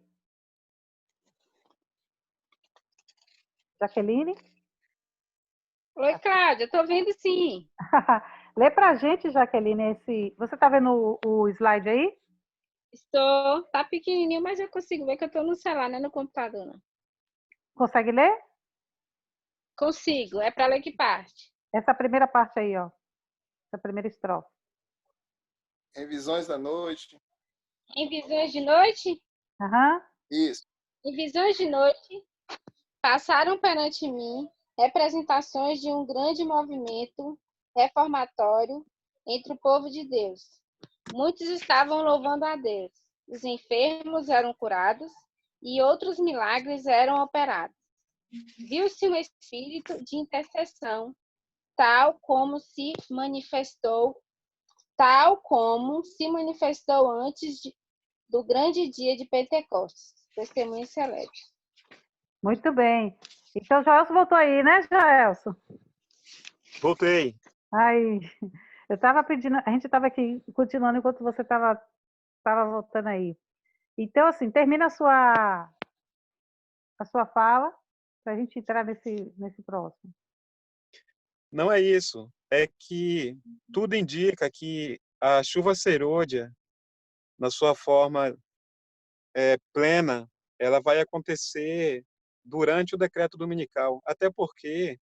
Jaqueline? Oi, Cláudia, estou vendo sim. Lê para a gente, Jaqueline, esse... Você está vendo o slide aí? Estou. Tá pequenininho, mas eu consigo ver que eu estou no celular, não é no computador, não. Consegue ler? Consigo. É para ler que parte? Essa primeira parte aí, ó. Essa primeira estrofe. Em visões da noite. Em visões de noite? Aham. Isso. Em visões de noite, passaram perante mim representações de um grande movimento reformatório entre o povo de Deus. Muitos estavam louvando a Deus. Os enfermos eram curados e outros milagres eram operados. Viu-se um espírito de intercessão, tal como se manifestou antes do grande dia de Pentecostes. Testemunho celeste. Muito bem. Então, Joelson voltou aí, né, Joelson? Voltei. Ai, eu estava pedindo, a gente estava aqui continuando enquanto você estava voltando aí. Então, assim, termina a sua fala para a gente entrar nesse próximo. Não é isso. É que tudo indica que a chuva serôdia, na sua forma plena, ela vai acontecer durante o decreto dominical. Até porque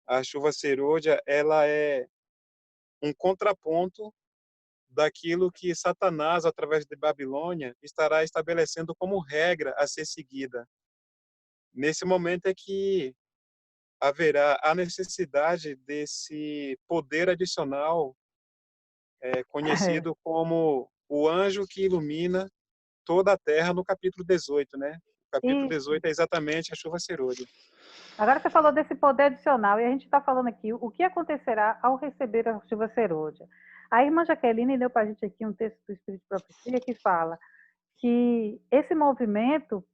a chuva serôdia, ela é um contraponto daquilo que Satanás, através de Babilônia, estará estabelecendo como regra a ser seguida. Nesse momento é que haverá a necessidade desse poder adicional, conhecido como o anjo que ilumina toda a terra, no capítulo 18, né? O capítulo 18 é exatamente a chuva serôdia. Agora você falou desse poder adicional, e a gente está falando aqui o que acontecerá ao receber a chuva serôdia. A irmã Jaqueline deu para a gente aqui um texto do Espírito de Profecia que fala que esse movimento,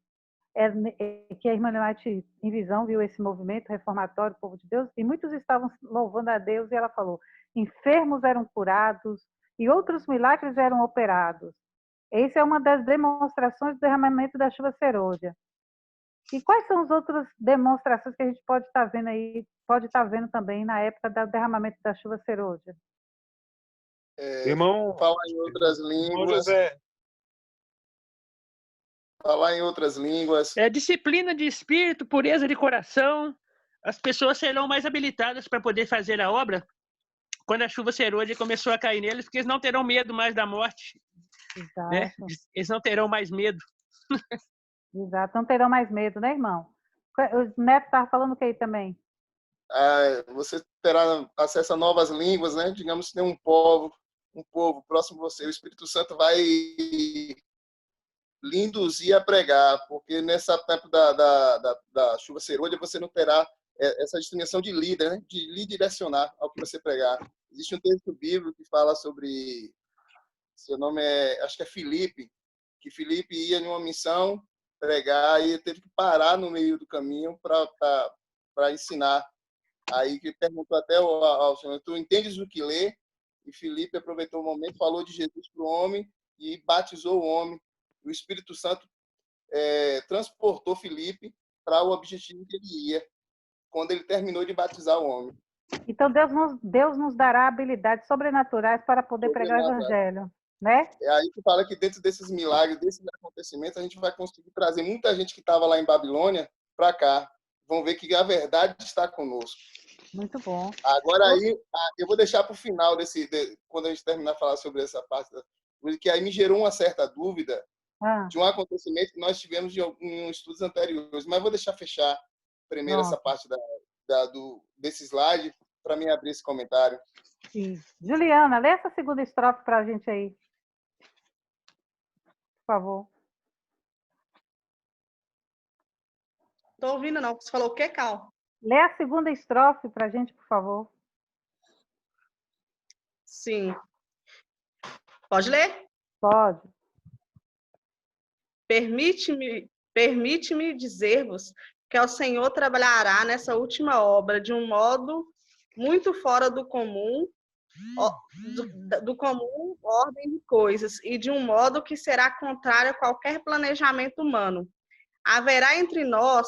que a irmã Leonete, em visão, viu esse movimento reformatório, povo de Deus, e muitos estavam louvando a Deus, e ela falou, enfermos eram curados e outros milagres eram operados. Essa é uma das demonstrações do derramamento da chuva serôdia. E quais são as outras demonstrações que a gente pode estar vendo aí, pode estar vendo também na época do derramamento da chuva serôdia? Irmão, Falar em outras línguas. José. Falar em outras línguas. É disciplina de espírito, pureza de coração. As pessoas serão mais habilitadas para poder fazer a obra quando a chuva serôdia começou a cair neles, porque eles não terão medo mais da morte. Exato. Né? Eles não terão mais medo. Exato, não terão mais medo, né, irmão? O Neto estava falando o que aí também? Você terá acesso a novas línguas, né? Digamos que tem um povo próximo a você. O Espírito Santo vai lhe induzir a pregar, porque nessa tempo da chuva serôdia você não terá essa distinção de líder, né? De lhe direcionar ao que você pregar. Existe um texto bíblico que fala sobre, seu nome acho que é Filipe, que Filipe ia em uma missão pregar e teve que parar no meio do caminho para ensinar. Aí que perguntou até ao Senhor, tu entendes o que lê? E Filipe aproveitou o momento, falou de Jesus para o homem e batizou o homem. O Espírito Santo transportou Filipe para o objetivo que ele ia, quando ele terminou de batizar o homem. Então, Deus nos dará habilidades sobrenaturais para poder pregar o Evangelho. né? É aí que fala que dentro desses milagres, desses acontecimentos, a gente vai conseguir trazer muita gente que estava lá em Babilônia para cá. Vão ver que a verdade está conosco. Muito bom. Agora aí, eu vou deixar para o final, quando a gente terminar de falar sobre essa parte, que aí me gerou uma certa dúvida de um acontecimento que nós tivemos em estudos anteriores. Mas vou deixar fechar primeiro essa parte desse slide para mim abrir esse comentário. Sim. Juliana, lê essa segunda estrofe para a gente aí. Por favor. Estou ouvindo, não. Você falou o quê, Cal? Lê a segunda estrofe para a gente, por favor. Sim. Pode ler? Pode. Permite-me dizer-vos que o Senhor trabalhará nessa última obra de um modo muito fora do comum, comum ordem de coisas, e de um modo que será contrário a qualquer planejamento humano. Haverá entre nós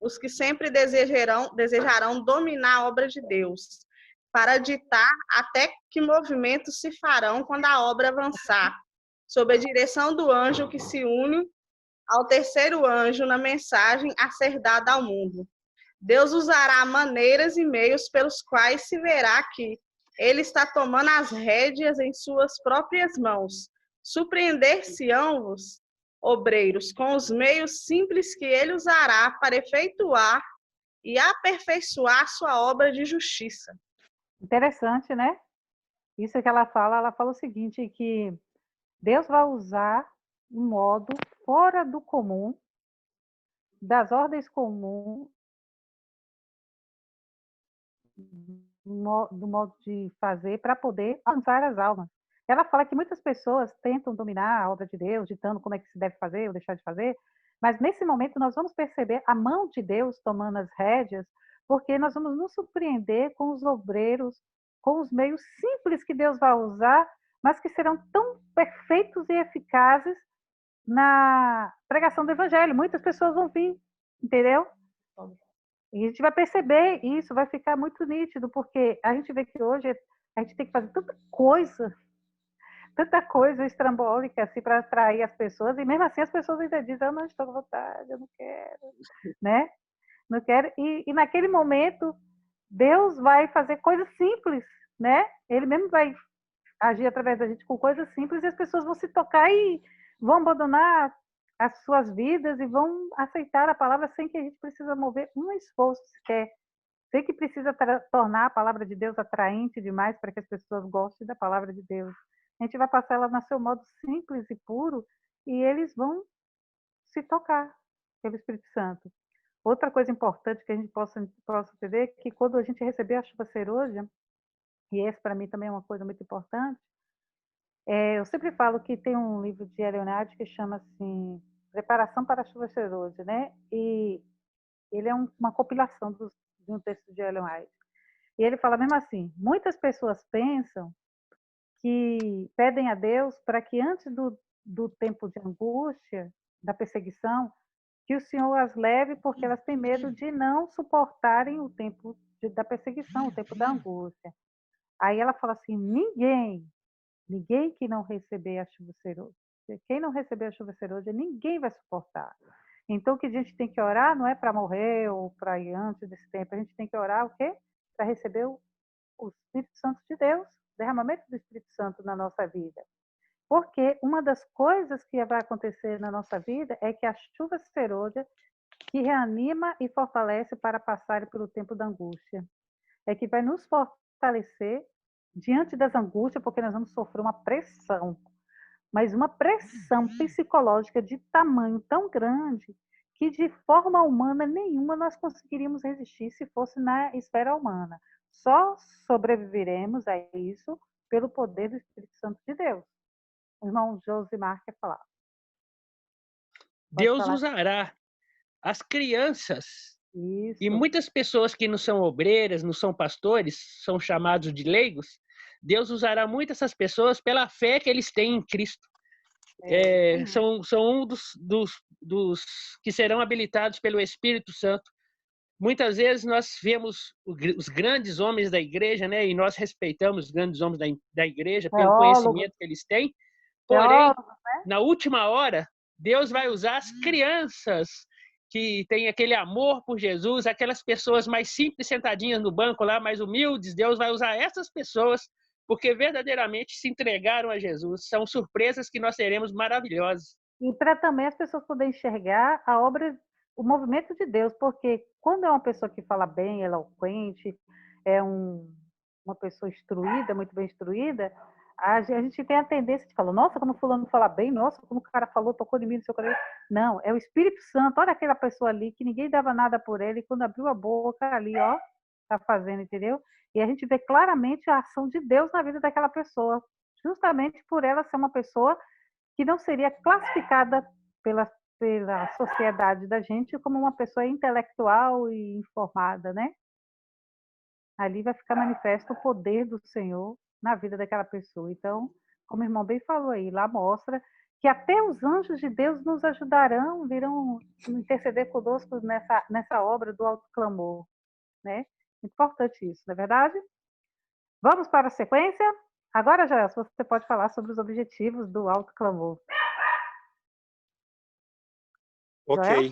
os que sempre desejarão dominar a obra de Deus, para ditar até que movimentos se farão quando a obra avançar, sob a direção do anjo que se une ao terceiro anjo na mensagem a ser dada ao mundo. Deus usará maneiras e meios pelos quais se verá que ele está tomando as rédeas em suas próprias mãos. Surpreender-se-ão-vos, obreiros, com os meios simples que ele usará para efetuar e aperfeiçoar sua obra de justiça. Interessante, né? Isso que ela fala o seguinte, que Deus vai usar um modo fora do comum, das ordens comuns, do modo de fazer, para poder alcançar as almas. Ela fala que muitas pessoas tentam dominar a obra de Deus, ditando como é que se deve fazer ou deixar de fazer, mas nesse momento nós vamos perceber a mão de Deus tomando as rédeas, porque nós vamos nos surpreender com os obreiros, com os meios simples que Deus vai usar, mas que serão tão perfeitos e eficazes na pregação do evangelho. Muitas pessoas vão vir, entendeu? E a gente vai perceber isso, vai ficar muito nítido, porque a gente vê que hoje a gente tem que fazer tanta coisa estrambólica assim, para atrair as pessoas, e mesmo assim as pessoas ainda dizem, eu não estou com vontade, eu não quero, né? Não quero. E naquele momento, Deus vai fazer coisas simples, né? Ele mesmo vai agir através da gente com coisas simples, e as pessoas vão se tocar e vão abandonar as suas vidas e vão aceitar a palavra sem que a gente precisa mover um esforço sequer. Sei que precisa tornar a palavra de Deus atraente demais para que as pessoas gostem da palavra de Deus. A gente vai passar ela no seu modo simples e puro e eles vão se tocar pelo Espírito Santo. Outra coisa importante que a gente possa entender é que quando a gente receber a chuva serôdia, e esse para mim também é uma coisa muito importante, eu sempre falo que tem um livro de Leonardo que chama assim, Preparação para a Chuva Serôdia, né? E ele é uma compilação de um texto de Ellen White. E ele fala mesmo assim, muitas pessoas pensam que pedem a Deus para que antes do tempo de angústia, da perseguição, que o Senhor as leve porque elas têm medo de não suportarem o tempo da perseguição, o tempo da angústia. Aí ela fala assim, ninguém que não receber a chuva serôdia, quem não receber a chuva serôdia, ninguém vai suportar. Então, o que a gente tem que orar não é para morrer ou para ir antes desse tempo, a gente tem que orar o quê? Para receber o Espírito Santo de Deus, o derramamento do Espírito Santo na nossa vida. Porque uma das coisas que vai acontecer na nossa vida é que a chuva serôdia que reanima e fortalece para passar pelo tempo da angústia. É que vai nos fortalecer diante das angústias, porque nós vamos sofrer uma pressão, mas uma pressão psicológica de tamanho tão grande que de forma humana nenhuma nós conseguiríamos resistir se fosse na esfera humana. Só sobreviveremos a isso pelo poder do Espírito Santo de Deus. O irmão Josimar quer falar. Deus usará as crianças. Isso. E muitas pessoas que não são obreiras, não são pastores, são chamados de leigos, Deus usará muito essas pessoas pela fé que eles têm em Cristo. São um dos que serão habilitados pelo Espírito Santo Muitas vezes nós vemos os grandes homens da igreja, né? E nós respeitamos os grandes homens da igreja pelo Teólogos, conhecimento que eles têm. Porém, teólogos, né? na última hora, Deus vai usar as crianças que têm aquele amor por Jesus, aquelas pessoas mais simples sentadinhas no banco lá, mais humildes. Deus vai usar essas pessoas porque verdadeiramente se entregaram a Jesus. São surpresas que nós teremos maravilhosas. E para também as pessoas poderem enxergar a obra, o movimento de Deus, porque quando é uma pessoa que fala bem, eloquente, é uma pessoa instruída, muito bem instruída, a gente tem a tendência de falar, nossa, como fulano fala bem, nossa, como o cara falou, tocou em mim, não sei o que. Não, é o Espírito Santo, olha aquela pessoa ali que ninguém dava nada por ele, e quando abriu a boca ali, ó, tá fazendo, entendeu? E a gente vê claramente a ação de Deus na vida daquela pessoa, justamente por ela ser uma pessoa que não seria classificada pela sociedade da gente como uma pessoa intelectual e informada, né? Ali vai ficar manifesto o poder do Senhor na vida daquela pessoa. Então, como o irmão bem falou aí, lá mostra que até os anjos de Deus nos ajudarão, virão interceder conosco nessa obra do autoclamor, né? Importante isso, não é verdade? Vamos para a sequência? Agora, Joel, você pode falar sobre os objetivos do autoclamor. Ok.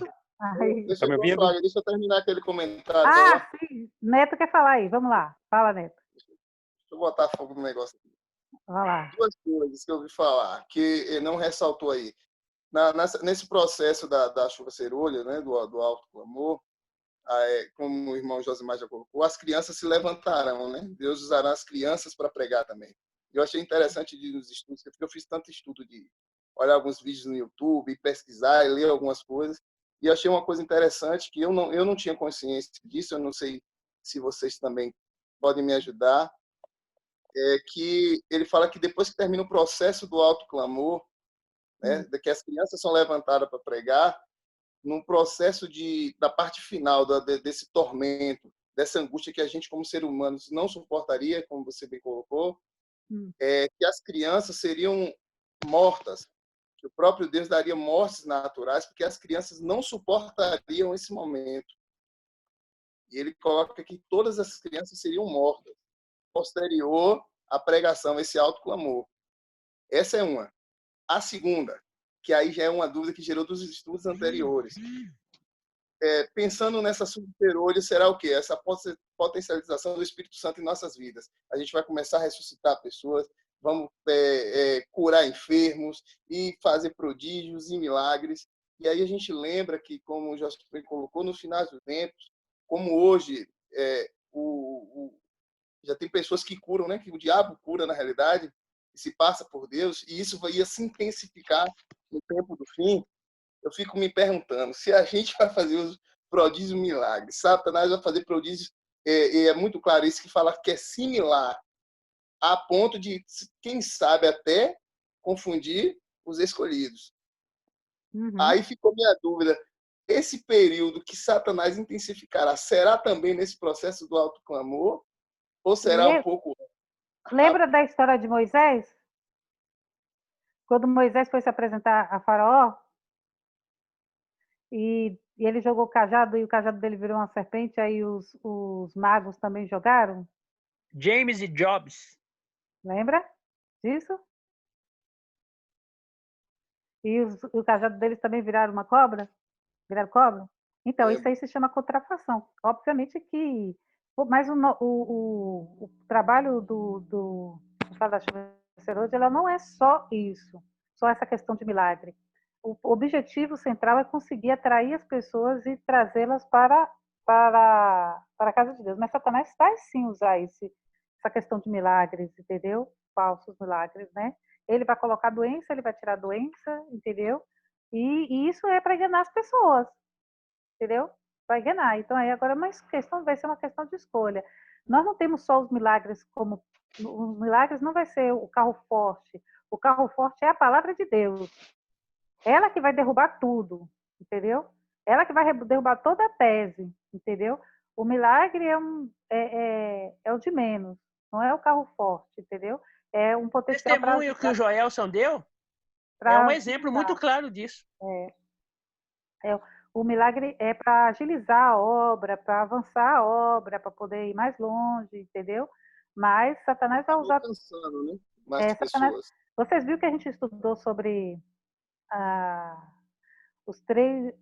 Deixa, Tá me ouvindo? deixa eu terminar aquele comentário. Sim. Neto quer falar aí. Vamos lá. Fala, Neto. Deixa eu botar fogo no negócio aqui. Vai lá. Duas coisas que eu ouvi falar, que não ressaltou aí. Nesse processo da chuva cerolha, né, do autoclamor, como o irmão Josimar já colocou, as crianças se levantarão, né? Deus usará as crianças para pregar também. Eu achei interessante nos estudos, porque eu fiz tanto estudo de olhar alguns vídeos no YouTube, pesquisar e ler algumas coisas, e achei uma coisa interessante que eu não tinha consciência disso, eu não sei se vocês também podem me ajudar, que ele fala que depois que termina o processo do autoclamor, né, que as crianças são levantadas para pregar, num processo da parte final desse tormento, dessa angústia que a gente, como ser humanos, não suportaria, como você bem colocou, que as crianças seriam mortas, que o próprio Deus daria mortes naturais, porque as crianças não suportariam esse momento. E ele coloca que todas as crianças seriam mortas, posterior à pregação, esse autoclamor. Essa é uma. A segunda, que aí já é uma dúvida que gerou dos estudos anteriores. Pensando nessa subterolha, será o quê? Essa potencialização do Espírito Santo em nossas vidas. A gente vai começar a ressuscitar pessoas, vamos curar enfermos e fazer prodígios e milagres. E aí a gente lembra que, como o Jorge colocou, no final dos tempos, como hoje já tem pessoas que curam, né? Que o diabo cura, na realidade, e se passa por Deus, e isso ia se intensificar no tempo do fim. Eu fico me perguntando, se a gente vai fazer os prodígios e milagres, Satanás vai fazer prodígios, e é muito claro isso que fala que é similar, a ponto de, quem sabe, até confundir os escolhidos. Aí ficou minha dúvida, esse período que Satanás intensificará, será também nesse processo do autoclamor, ou será um pouco... Lembra da história de Moisés? Quando Moisés foi se apresentar a Faraó, e ele jogou o cajado, e o cajado dele virou uma serpente, aí os magos também jogaram? James e Jobs. Lembra disso? E o cajado deles também viraram uma cobra? Viraram cobra? Então, isso aí se chama contrafação. Obviamente que... Mas o trabalho da chuva cerolha, ela não é só isso, só essa questão de milagre. O objetivo central é conseguir atrair as pessoas e trazê-las para a casa de Deus. Mas Satanás vai sim usar essa questão de milagres, entendeu? Falsos milagres, né? Ele vai colocar doença, ele vai tirar a doença, entendeu? E isso é para enganar as pessoas, entendeu? Vai enganar. Então, aí agora vai ser uma questão de escolha. Nós não temos só os milagres como... Os milagres não vai ser o carro forte. O carro forte é a palavra de Deus. Ela que vai derrubar tudo, entendeu? Ela que vai derrubar toda a tese, entendeu? O milagre é o de menos, não é o carro forte, entendeu? É um potencial... O testemunho que o Joelson deu é um exemplo muito claro disso. o milagre é para agilizar a obra, para avançar a obra, para poder ir mais longe, entendeu? Mas Satanás vai usar... Alcançando, né? Mais Satanás... pessoas. Vocês viram que a gente estudou sobre os três...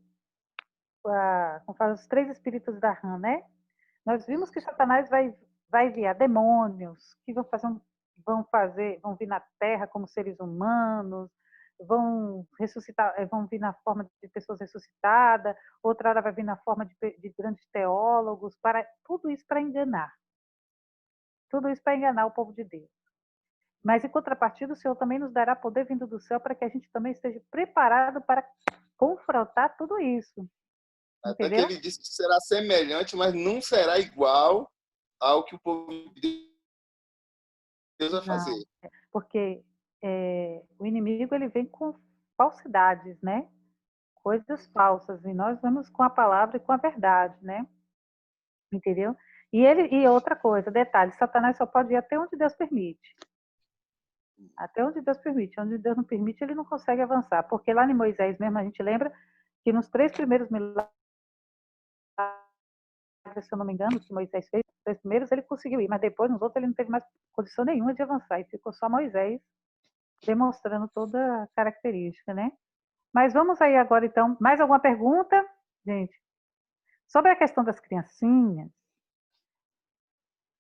como fala, os três espíritos da rã, né? Nós vimos que Satanás vai enviar demônios que vão vir na Terra como seres humanos, vão ressuscitar, vão vir na forma de pessoas ressuscitadas, outra hora vai vir na forma de grandes teólogos, tudo isso para enganar. Tudo isso para enganar o povo de Deus. Mas, em contrapartida, o Senhor também nos dará poder vindo do céu para que a gente também esteja preparado para confrontar tudo isso. Até que Entendeu? ele disse que será semelhante, mas não será igual ao que o povo de Deus vai fazer. Não, porque o inimigo ele vem com falsidades, né? Coisas falsas, e nós vamos com a palavra e com a verdade, né? Entendeu? E outra coisa, detalhe, Satanás só pode ir até onde Deus permite. Até onde Deus permite. Onde Deus não permite, ele não consegue avançar. Porque lá em Moisés mesmo, a gente lembra que nos 3 primeiros milagres, se eu não me engano, que Moisés fez, os 3 primeiros ele conseguiu ir, mas depois nos outros ele não teve mais condição nenhuma de avançar, e ficou só Moisés demonstrando toda a característica, né? Mas vamos aí agora, então, mais alguma pergunta, gente? Sobre a questão das criancinhas,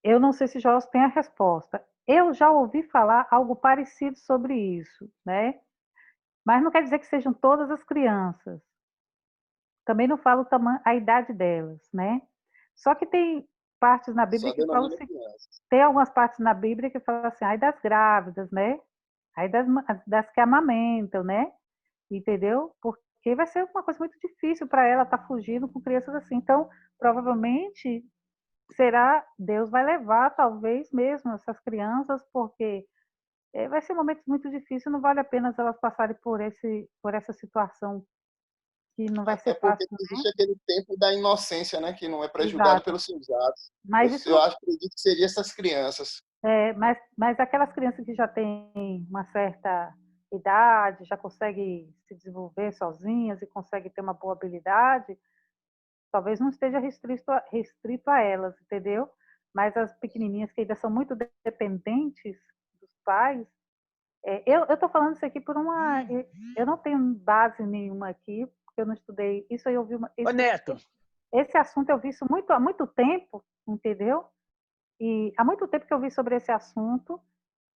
eu não sei se Joás tem a resposta. Eu já ouvi falar algo parecido sobre isso, né? Mas não quer dizer que sejam todas as crianças. Também não falo a idade delas, né? Só que tem partes na Bíblia Só que falam denomina assim, crianças. tem algumas partes na Bíblia que falam assim, ai das grávidas, né? Ai das que amamentam, né? Entendeu? Porque vai ser uma coisa muito difícil para ela estar fugindo com crianças assim. Então, provavelmente, Deus vai levar, talvez mesmo, essas crianças, porque vai ser um momento muito difícil, não vale a pena elas passarem por essa situação que não vai Até ser porque fácil, né? existe aquele tempo da inocência, né? Que não é prejudicado Exato. pelos seus atos. Mas isso Eu acredito que seria essas crianças. mas aquelas crianças que já têm uma certa idade, já conseguem se desenvolver sozinhas e conseguem ter uma boa habilidade, talvez não esteja restrito a elas, entendeu? Mas as pequenininhas que ainda são muito dependentes dos pais, eu estou falando isso aqui eu não tenho base nenhuma aqui, porque eu não estudei isso, aí eu vi Ô, Neto. Esse assunto eu vi isso há muito tempo, entendeu? E há muito tempo que eu vi sobre esse assunto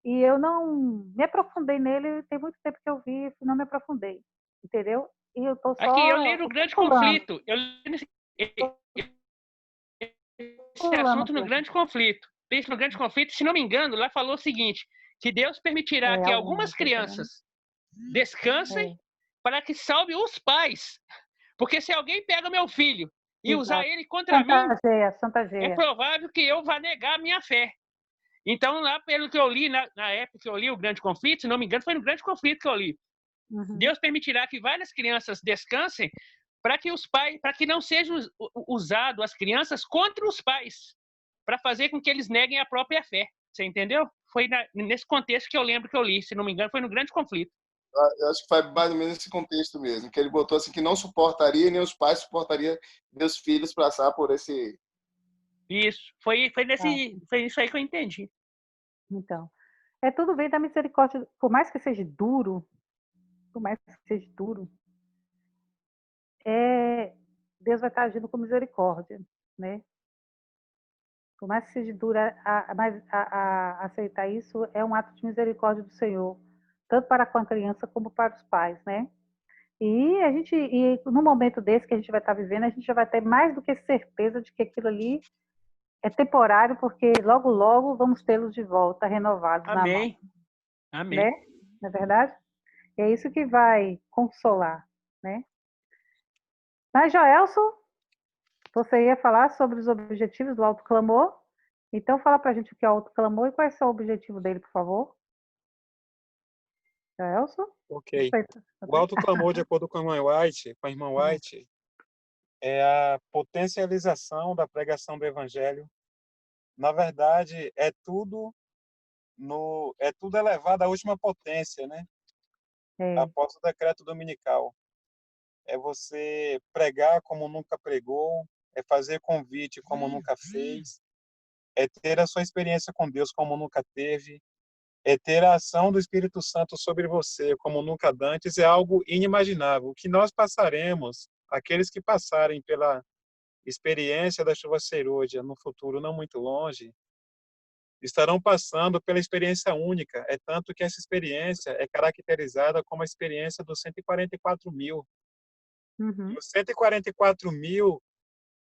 e eu não me aprofundei nele, tem muito tempo que eu vi e não me aprofundei, entendeu? E eu estou só Aqui, eu li no Grande Conflito. Eu li esse assunto no Grande Conflito. Isso no Grande Conflito, se não me engano, lá falou o seguinte, que Deus permitirá que algumas crianças descansem para que salve os pais. Porque se alguém pega meu filho e usar ele contra mim, é provável que eu vá negar a minha fé. Então, lá pelo que eu li, na época que eu li o Grande Conflito, se não me engano, foi no Grande Conflito que eu li. Deus permitirá que várias crianças descansem para que os pais, para que não sejam usados as crianças contra os pais, para fazer com que eles neguem a própria fé. Você entendeu? Foi nesse contexto que eu lembro que eu li, se não me engano, foi no Grande Conflito. Eu acho que foi mais ou menos nesse contexto mesmo, que ele botou assim que não suportaria, nem os pais suportariam ver os filhos passar por esse... Isso, foi isso aí que eu entendi. Então, tudo bem da misericórdia, por mais que seja duro, Deus vai estar agindo com misericórdia, né? Por mais que seja dura, mas aceitar isso é um ato de misericórdia do Senhor, tanto para com a criança como para os pais, né? E no momento desse que a gente vai estar vivendo, a gente já vai ter mais do que certeza de que aquilo ali é temporário, porque logo, logo vamos tê-los de volta, renovados na mão. Amém. Né? Não é verdade? É isso que vai consolar, né? Mas, Joelson, você ia falar sobre os objetivos do autoclamor? Então, fala para a gente o que é o autoclamor e qual é o objetivo dele, por favor. Joelson? Ok. O autoclamor, de acordo com a irmã White, é a potencialização da pregação do evangelho. Na verdade, é tudo elevado à última potência, né? Após o decreto dominical. é você pregar como nunca pregou, é fazer convite como nunca fez, é ter a sua experiência com Deus como nunca teve, é ter a ação do Espírito Santo sobre você como nunca antes, é algo inimaginável. O que nós passaremos, aqueles que passarem pela experiência da chuva serôdia no futuro não muito longe, estarão passando pela experiência única. É tanto que essa experiência é caracterizada como a experiência dos 144 mil. Uhum. E os 144 mil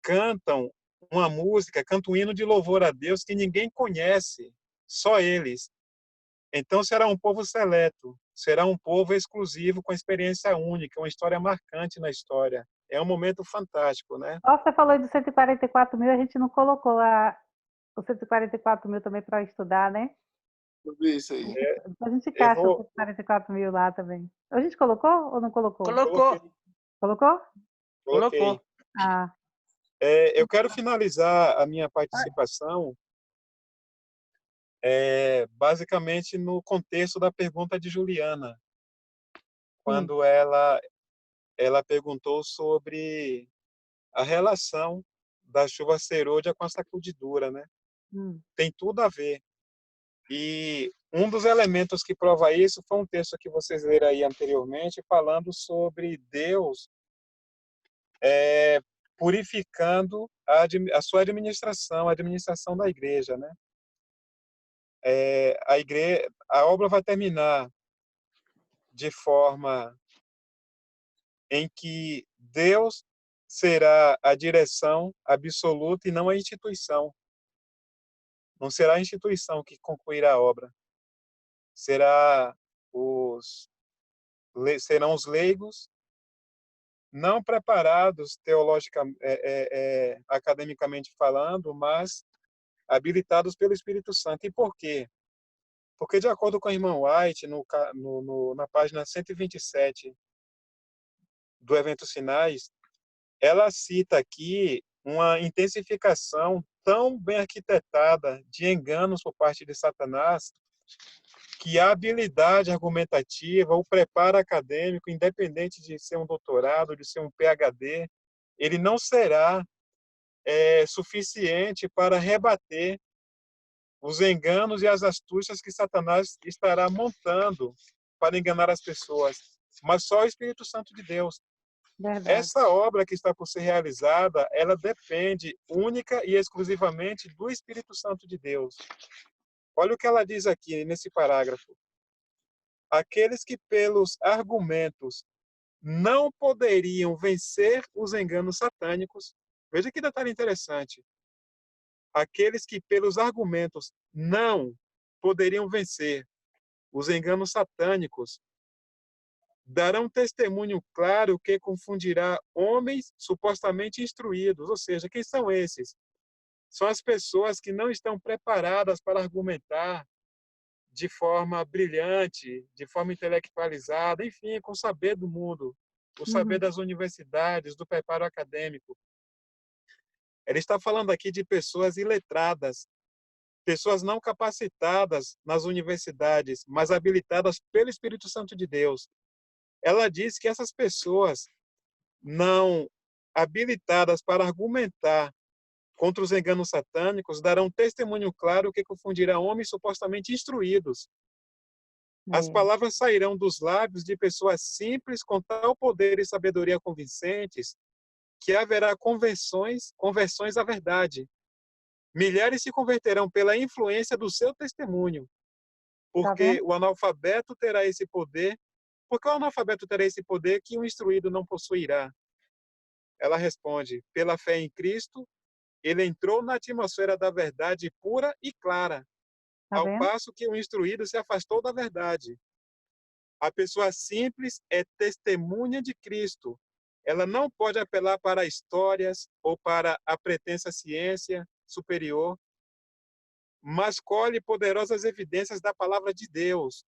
cantam uma música, cantam um hino de louvor a Deus que ninguém conhece, só eles. Então será um povo seleto, será um povo exclusivo com experiência única, uma história marcante na história. É um momento fantástico, né? Você falou de 144 mil, a gente não colocou os 144 mil também para estudar, né? Eu vi isso aí. A gente Eu encaixa os vou... 144 mil lá também. A gente colocou ou não colocou? Colocou. Colocou? Coloquei. Colocou. Ah, Eu quero finalizar a minha participação basicamente no contexto da pergunta de Juliana, quando ela perguntou sobre a relação da chuva serôdia com a sacudidura, né? Tem tudo a ver. E um dos elementos que prova isso foi um texto que vocês leram aí anteriormente, falando sobre Deus purificando a sua administração, a administração da igreja, né? A obra vai terminar de forma em que Deus será a direção absoluta e não a instituição. Não será a instituição que concluirá a obra. Serão os leigos não preparados academicamente falando, mas habilitados pelo Espírito Santo. E por quê? Porque, de acordo com a irmã White, na página 127 do Evento Sinais, ela cita aqui uma intensificação tão bem arquitetada de enganos por parte de Satanás, que a habilidade argumentativa, o preparo acadêmico, independente de ser um doutorado, de ser um PhD, ele não será suficiente para rebater os enganos e as astúcias que Satanás estará montando para enganar as pessoas, mas só o Espírito Santo de Deus. verdade. Essa obra que está por ser realizada, ela depende única e exclusivamente do Espírito Santo de Deus. Olha o que ela diz aqui nesse parágrafo. Aqueles que pelos argumentos não poderiam vencer os enganos satânicos. Veja que detalhe interessante. Aqueles que pelos argumentos não poderiam vencer os enganos satânicos darão testemunho claro que confundirá homens supostamente instruídos. Ou seja, quem são esses? São as pessoas que não estão preparadas para argumentar de forma brilhante, de forma intelectualizada, enfim, com o saber do mundo, o saber das universidades, do preparo acadêmico. Ele está falando aqui de pessoas iletradas, pessoas não capacitadas nas universidades, mas habilitadas pelo Espírito Santo de Deus. Ela diz que essas pessoas não habilitadas para argumentar contra os enganos satânicos darão testemunho claro que confundirá homens supostamente instruídos. As palavras sairão dos lábios de pessoas simples com tal poder e sabedoria convincentes que haverá conversões à verdade. Milhares se converterão pela influência do seu testemunho, porque o analfabeto terá esse poder. Porque o analfabeto terá esse poder que o instruído não possuirá. Ela responde: pela fé em Cristo, ele entrou na atmosfera da verdade pura e clara, ao passo que o instruído se afastou da verdade. A pessoa simples é testemunha de Cristo. Ela não pode apelar para histórias ou para a pretensa ciência superior, mas colhe poderosas evidências da palavra de Deus.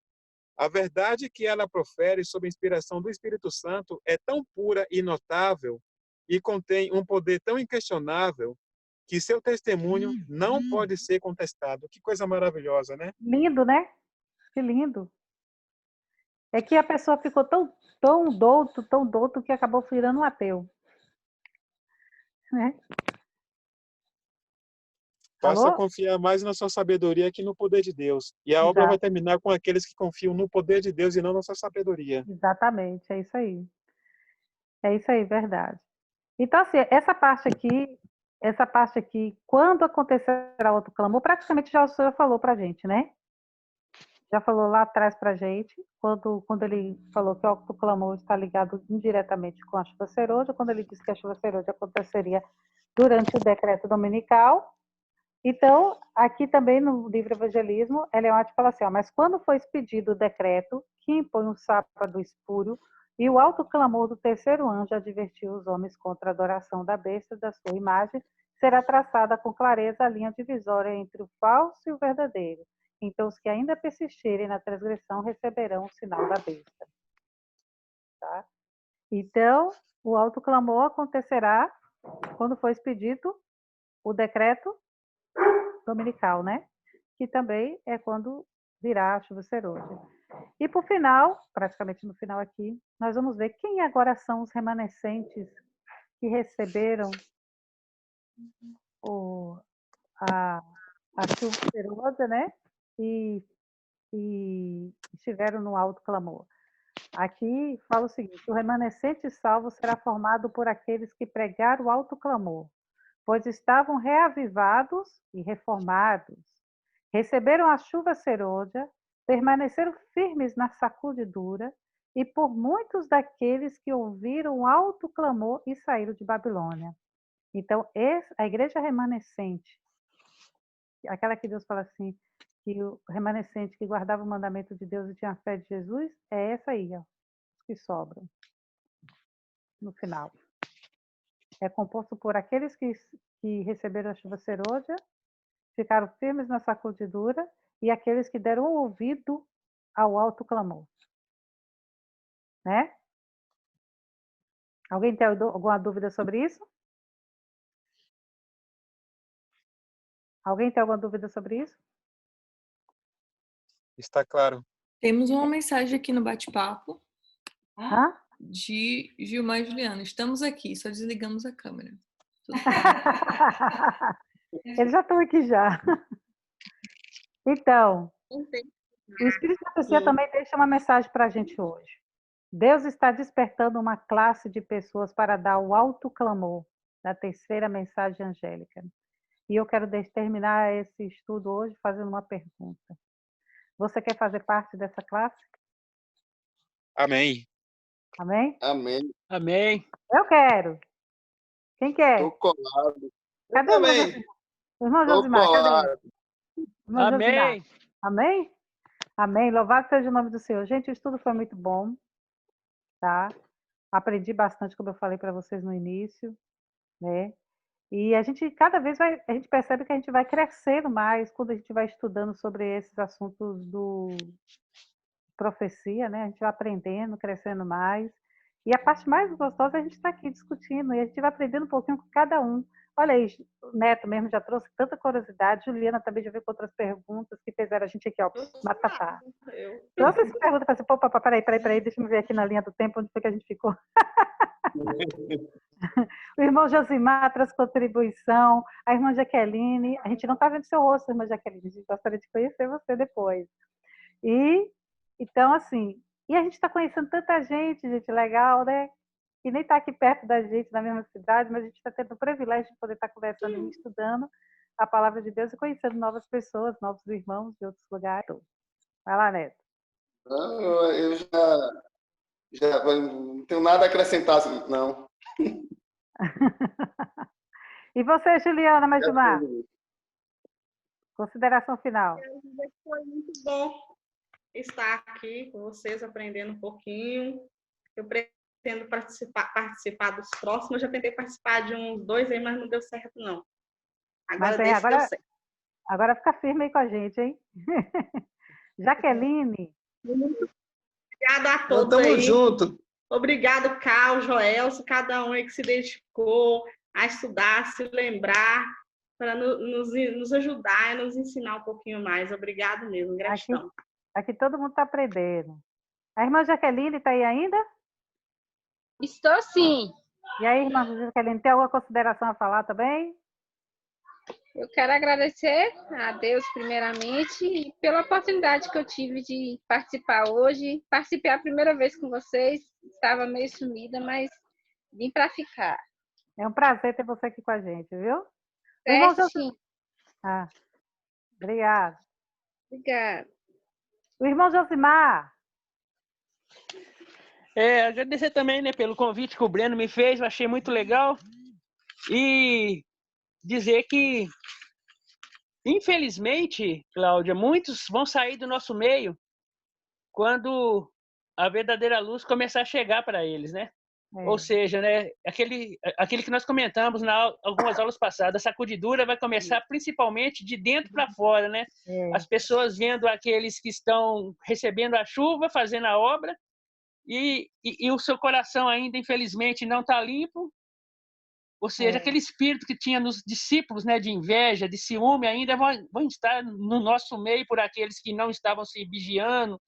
A verdade que ela profere sob a inspiração do Espírito Santo é tão pura e notável e contém um poder tão inquestionável que seu testemunho não pode ser contestado. Que coisa maravilhosa, né? Lindo, né? Que lindo. É que a pessoa ficou tão douto, que acabou virando um ateu. Né? Passa a Alô? confiar mais na sua sabedoria que no poder de Deus. E a obra vai terminar com aqueles que confiam no poder de Deus e não na sua sabedoria. Exatamente, é isso aí. É isso aí, verdade. Então, assim, essa parte aqui, quando acontecerá outro clamor, praticamente já o senhor falou para a gente, né? Já falou lá atrás para a gente, quando ele falou que o outro clamor está ligado indiretamente com a chuva serôdia, quando ele disse que a chuva serôdia aconteceria durante o decreto dominical. Então, aqui também no livro Evangelismo, Eleonte fala assim, ó, mas quando foi expedido o decreto que impõe o sábado espúrio e o alto clamor do terceiro anjo advertiu os homens contra a adoração da besta e da sua imagem, será traçada com clareza a linha divisória entre o falso e o verdadeiro. Então, os que ainda persistirem na transgressão receberão o sinal da besta. Tá? Então, o alto clamor acontecerá quando for expedido o decreto dominical, né? Que também é quando virá a chuva serôdia. E por final, praticamente no final aqui, nós vamos ver quem agora são os remanescentes que receberam a chuva serôdia, né? E estiveram no alto clamor. Aqui fala o seguinte: o remanescente salvo será formado por aqueles que pregaram o alto clamor, pois estavam reavivados e reformados. Receberam a chuva serôdia, permaneceram firmes na sacudidura, e por muitos daqueles que ouviram o alto clamor e saíram de Babilônia. Então, a igreja remanescente, aquela que Deus fala assim, que o remanescente que guardava o mandamento de Deus e tinha fé de Jesus, é essa aí, ó, que sobram no final. É composto por aqueles que receberam a chuva serôdia, ficaram firmes na sacudidura, e aqueles que deram ouvido ao alto clamor. Né? Alguém tem alguma dúvida sobre isso? Alguém tem alguma dúvida sobre isso? Está claro. Temos uma mensagem aqui no bate-papo Hã? de Gilmar e Juliana. Estamos aqui, só desligamos a câmera. Eles já estão aqui já. Então, o Espírito da Profecia também deixa uma mensagem para a gente hoje. Deus está despertando uma classe de pessoas para dar o alto clamor da terceira mensagem angélica. E eu quero terminar esse estudo hoje fazendo uma pergunta. Você quer fazer parte dessa classe? Amém. Amém? Amém. Amém. Eu quero. Quem quer? Estou colado. Cadê o irmão Estou Josimar? Cadê? colado. Irmão Josimar. Amém. Amém? Amém. Louvado seja o nome do Senhor. Gente, o estudo foi muito bom. Tá? Aprendi bastante, como eu falei para vocês no início, né? E a gente cada vez a gente percebe que a gente vai crescendo mais quando a gente vai estudando sobre esses assuntos do profecia, né? A gente vai aprendendo, crescendo mais. E a parte mais gostosa é a gente estar aqui discutindo e a gente vai aprendendo um pouquinho com cada um. Olha aí, o Neto mesmo já trouxe tanta curiosidade, Juliana também já veio com outras perguntas que fizeram a gente aqui, ó, matatá. Trouxe essa pergunta para assim, pô, peraí, deixa eu ver aqui na linha do tempo onde foi que a gente ficou. O irmão Josimar trouxe contribuição, a irmã Jaqueline, a gente não está vendo seu rosto, irmã Jaqueline, a gente gostaria de conhecer você depois. E, então, assim, e a gente está conhecendo tanta gente legal, né? Que nem está aqui perto da gente, na mesma cidade, mas a gente está tendo o privilégio de poder estar conversando e estudando a palavra de Deus e conhecendo novas pessoas, novos irmãos de outros lugares. Vai lá, Neto. Eu já não tenho nada a acrescentar, não. E você, Juliana Majumar? Consideração final. Foi muito bom estar aqui com vocês, aprendendo um pouquinho. Eu pretendo participar dos próximos. Eu já tentei participar de uns 2 aí, mas não deu certo, não. Agora deu certo. Agora fica firme aí com a gente, hein? Jaqueline. Muito obrigada a todos. Tamo junto. Obrigado, Carl, Joelso, cada um aí que se dedicou a estudar, a se lembrar, para nos ajudar e nos ensinar um pouquinho mais. Obrigado mesmo, gratidão. Aqui todo mundo está aprendendo. A irmã Jaqueline está aí ainda? Estou sim. E aí, irmã Jaqueline, tem alguma consideração a falar também? Eu quero agradecer a Deus, primeiramente, e pela oportunidade que eu tive de participar hoje. Participei a primeira vez com vocês, estava meio sumida, mas vim para ficar. É um prazer ter você aqui com a gente, viu? O irmão Certinho. Ah, obrigada. Obrigada. O irmão Josimar. Agradecer também, né, pelo convite que o Breno me fez, eu achei muito legal. E dizer que, infelizmente, Cláudia, muitos vão sair do nosso meio quando a verdadeira luz começar a chegar para eles, né? Ou seja, né, aquele que nós comentamos algumas aulas passadas, a sacudidura vai começar principalmente de dentro para fora, né? As pessoas vendo aqueles que estão recebendo a chuva, fazendo a obra, e o seu coração ainda, infelizmente, não está limpo. Ou seja, aquele espírito que tinha nos discípulos, né, de inveja, de ciúme, ainda vão estar no nosso meio por aqueles que não estavam se vigiando,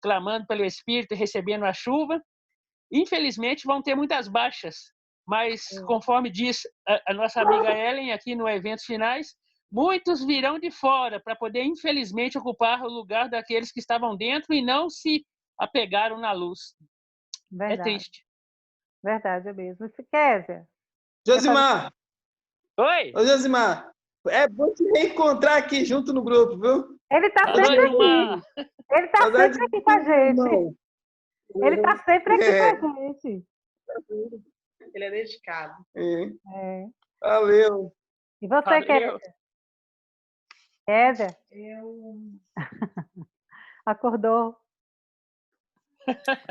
clamando pelo Espírito e recebendo a chuva. Infelizmente, vão ter muitas baixas, mas, conforme diz a nossa amiga Ellen aqui no Eventos Finais, muitos virão de fora para poder, infelizmente, ocupar o lugar daqueles que estavam dentro e não se apegaram na luz. Verdade. É triste. Verdade, é mesmo. Kézia. Josimar! Oi! Ô, Josimar, é bom te reencontrar aqui junto no grupo, viu? Ele está sempre aqui. Ele está sempre aqui com a gente. Ele está sempre aqui com a gente. Ele é dedicado. Valeu. E você, Kézia? Kézia? Eu Acordou.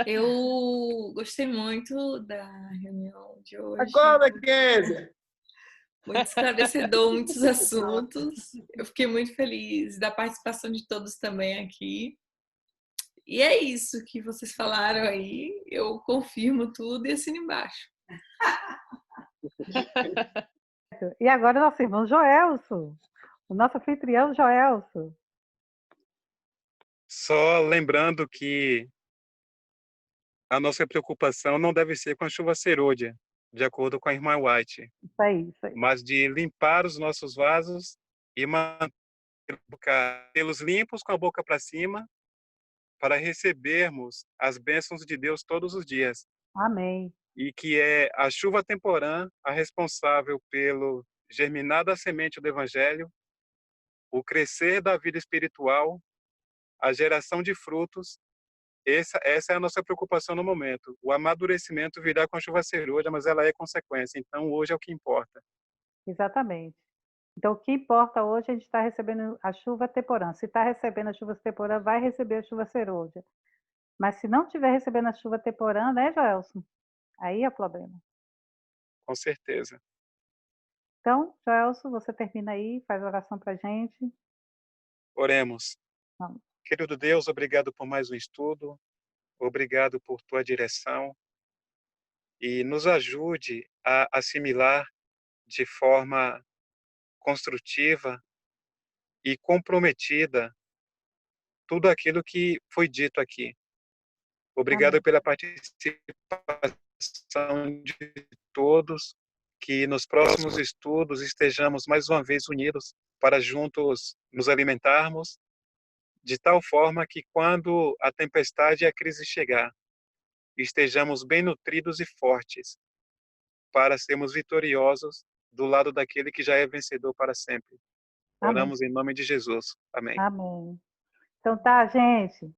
Eu gostei muito da reunião de hoje. Acorda, Kézia! Muito esclarecedor, muitos assuntos. Eu fiquei muito feliz da participação de todos também aqui. E é isso que vocês falaram aí. Eu confirmo tudo e assino embaixo. E agora o nosso irmão Joelso. O nosso anfitrião Joelso. Só lembrando que a nossa preocupação não deve ser com a chuva serôdia, de acordo com a irmã White. Isso aí. Mas de limpar os nossos vasos e mantê-los limpos com a boca para cima para recebermos as bênçãos de Deus todos os dias. Amém. E que é a chuva temporã a responsável pelo germinar da semente do Evangelho, o crescer da vida espiritual, a geração de frutos. Essa é a nossa preocupação no momento. O amadurecimento virá com a chuva serôdia, mas ela é consequência. Então, hoje é o que importa. Exatamente. Então, o que importa hoje, a gente está recebendo a chuva temporã. Se está recebendo a chuva temporã, vai receber a chuva serôdia. Mas se não estiver recebendo a chuva temporã, né, Joelson? Aí é o problema. Com certeza. Então, Joelson, você termina aí, faz oração para a gente. Oremos. Vamos. Querido Deus, obrigado por mais um estudo. Obrigado por tua direção. E nos ajude a assimilar de forma construtiva e comprometida tudo aquilo que foi dito aqui. Obrigado pela participação de todos, que nos próximos estudos estejamos mais uma vez unidos para juntos nos alimentarmos, de tal forma que quando a tempestade e a crise chegar, estejamos bem nutridos e fortes para sermos vitoriosos do lado daquele que já é vencedor para sempre. Amém. Oramos em nome de Jesus. Amém. Amém. Então tá, gente.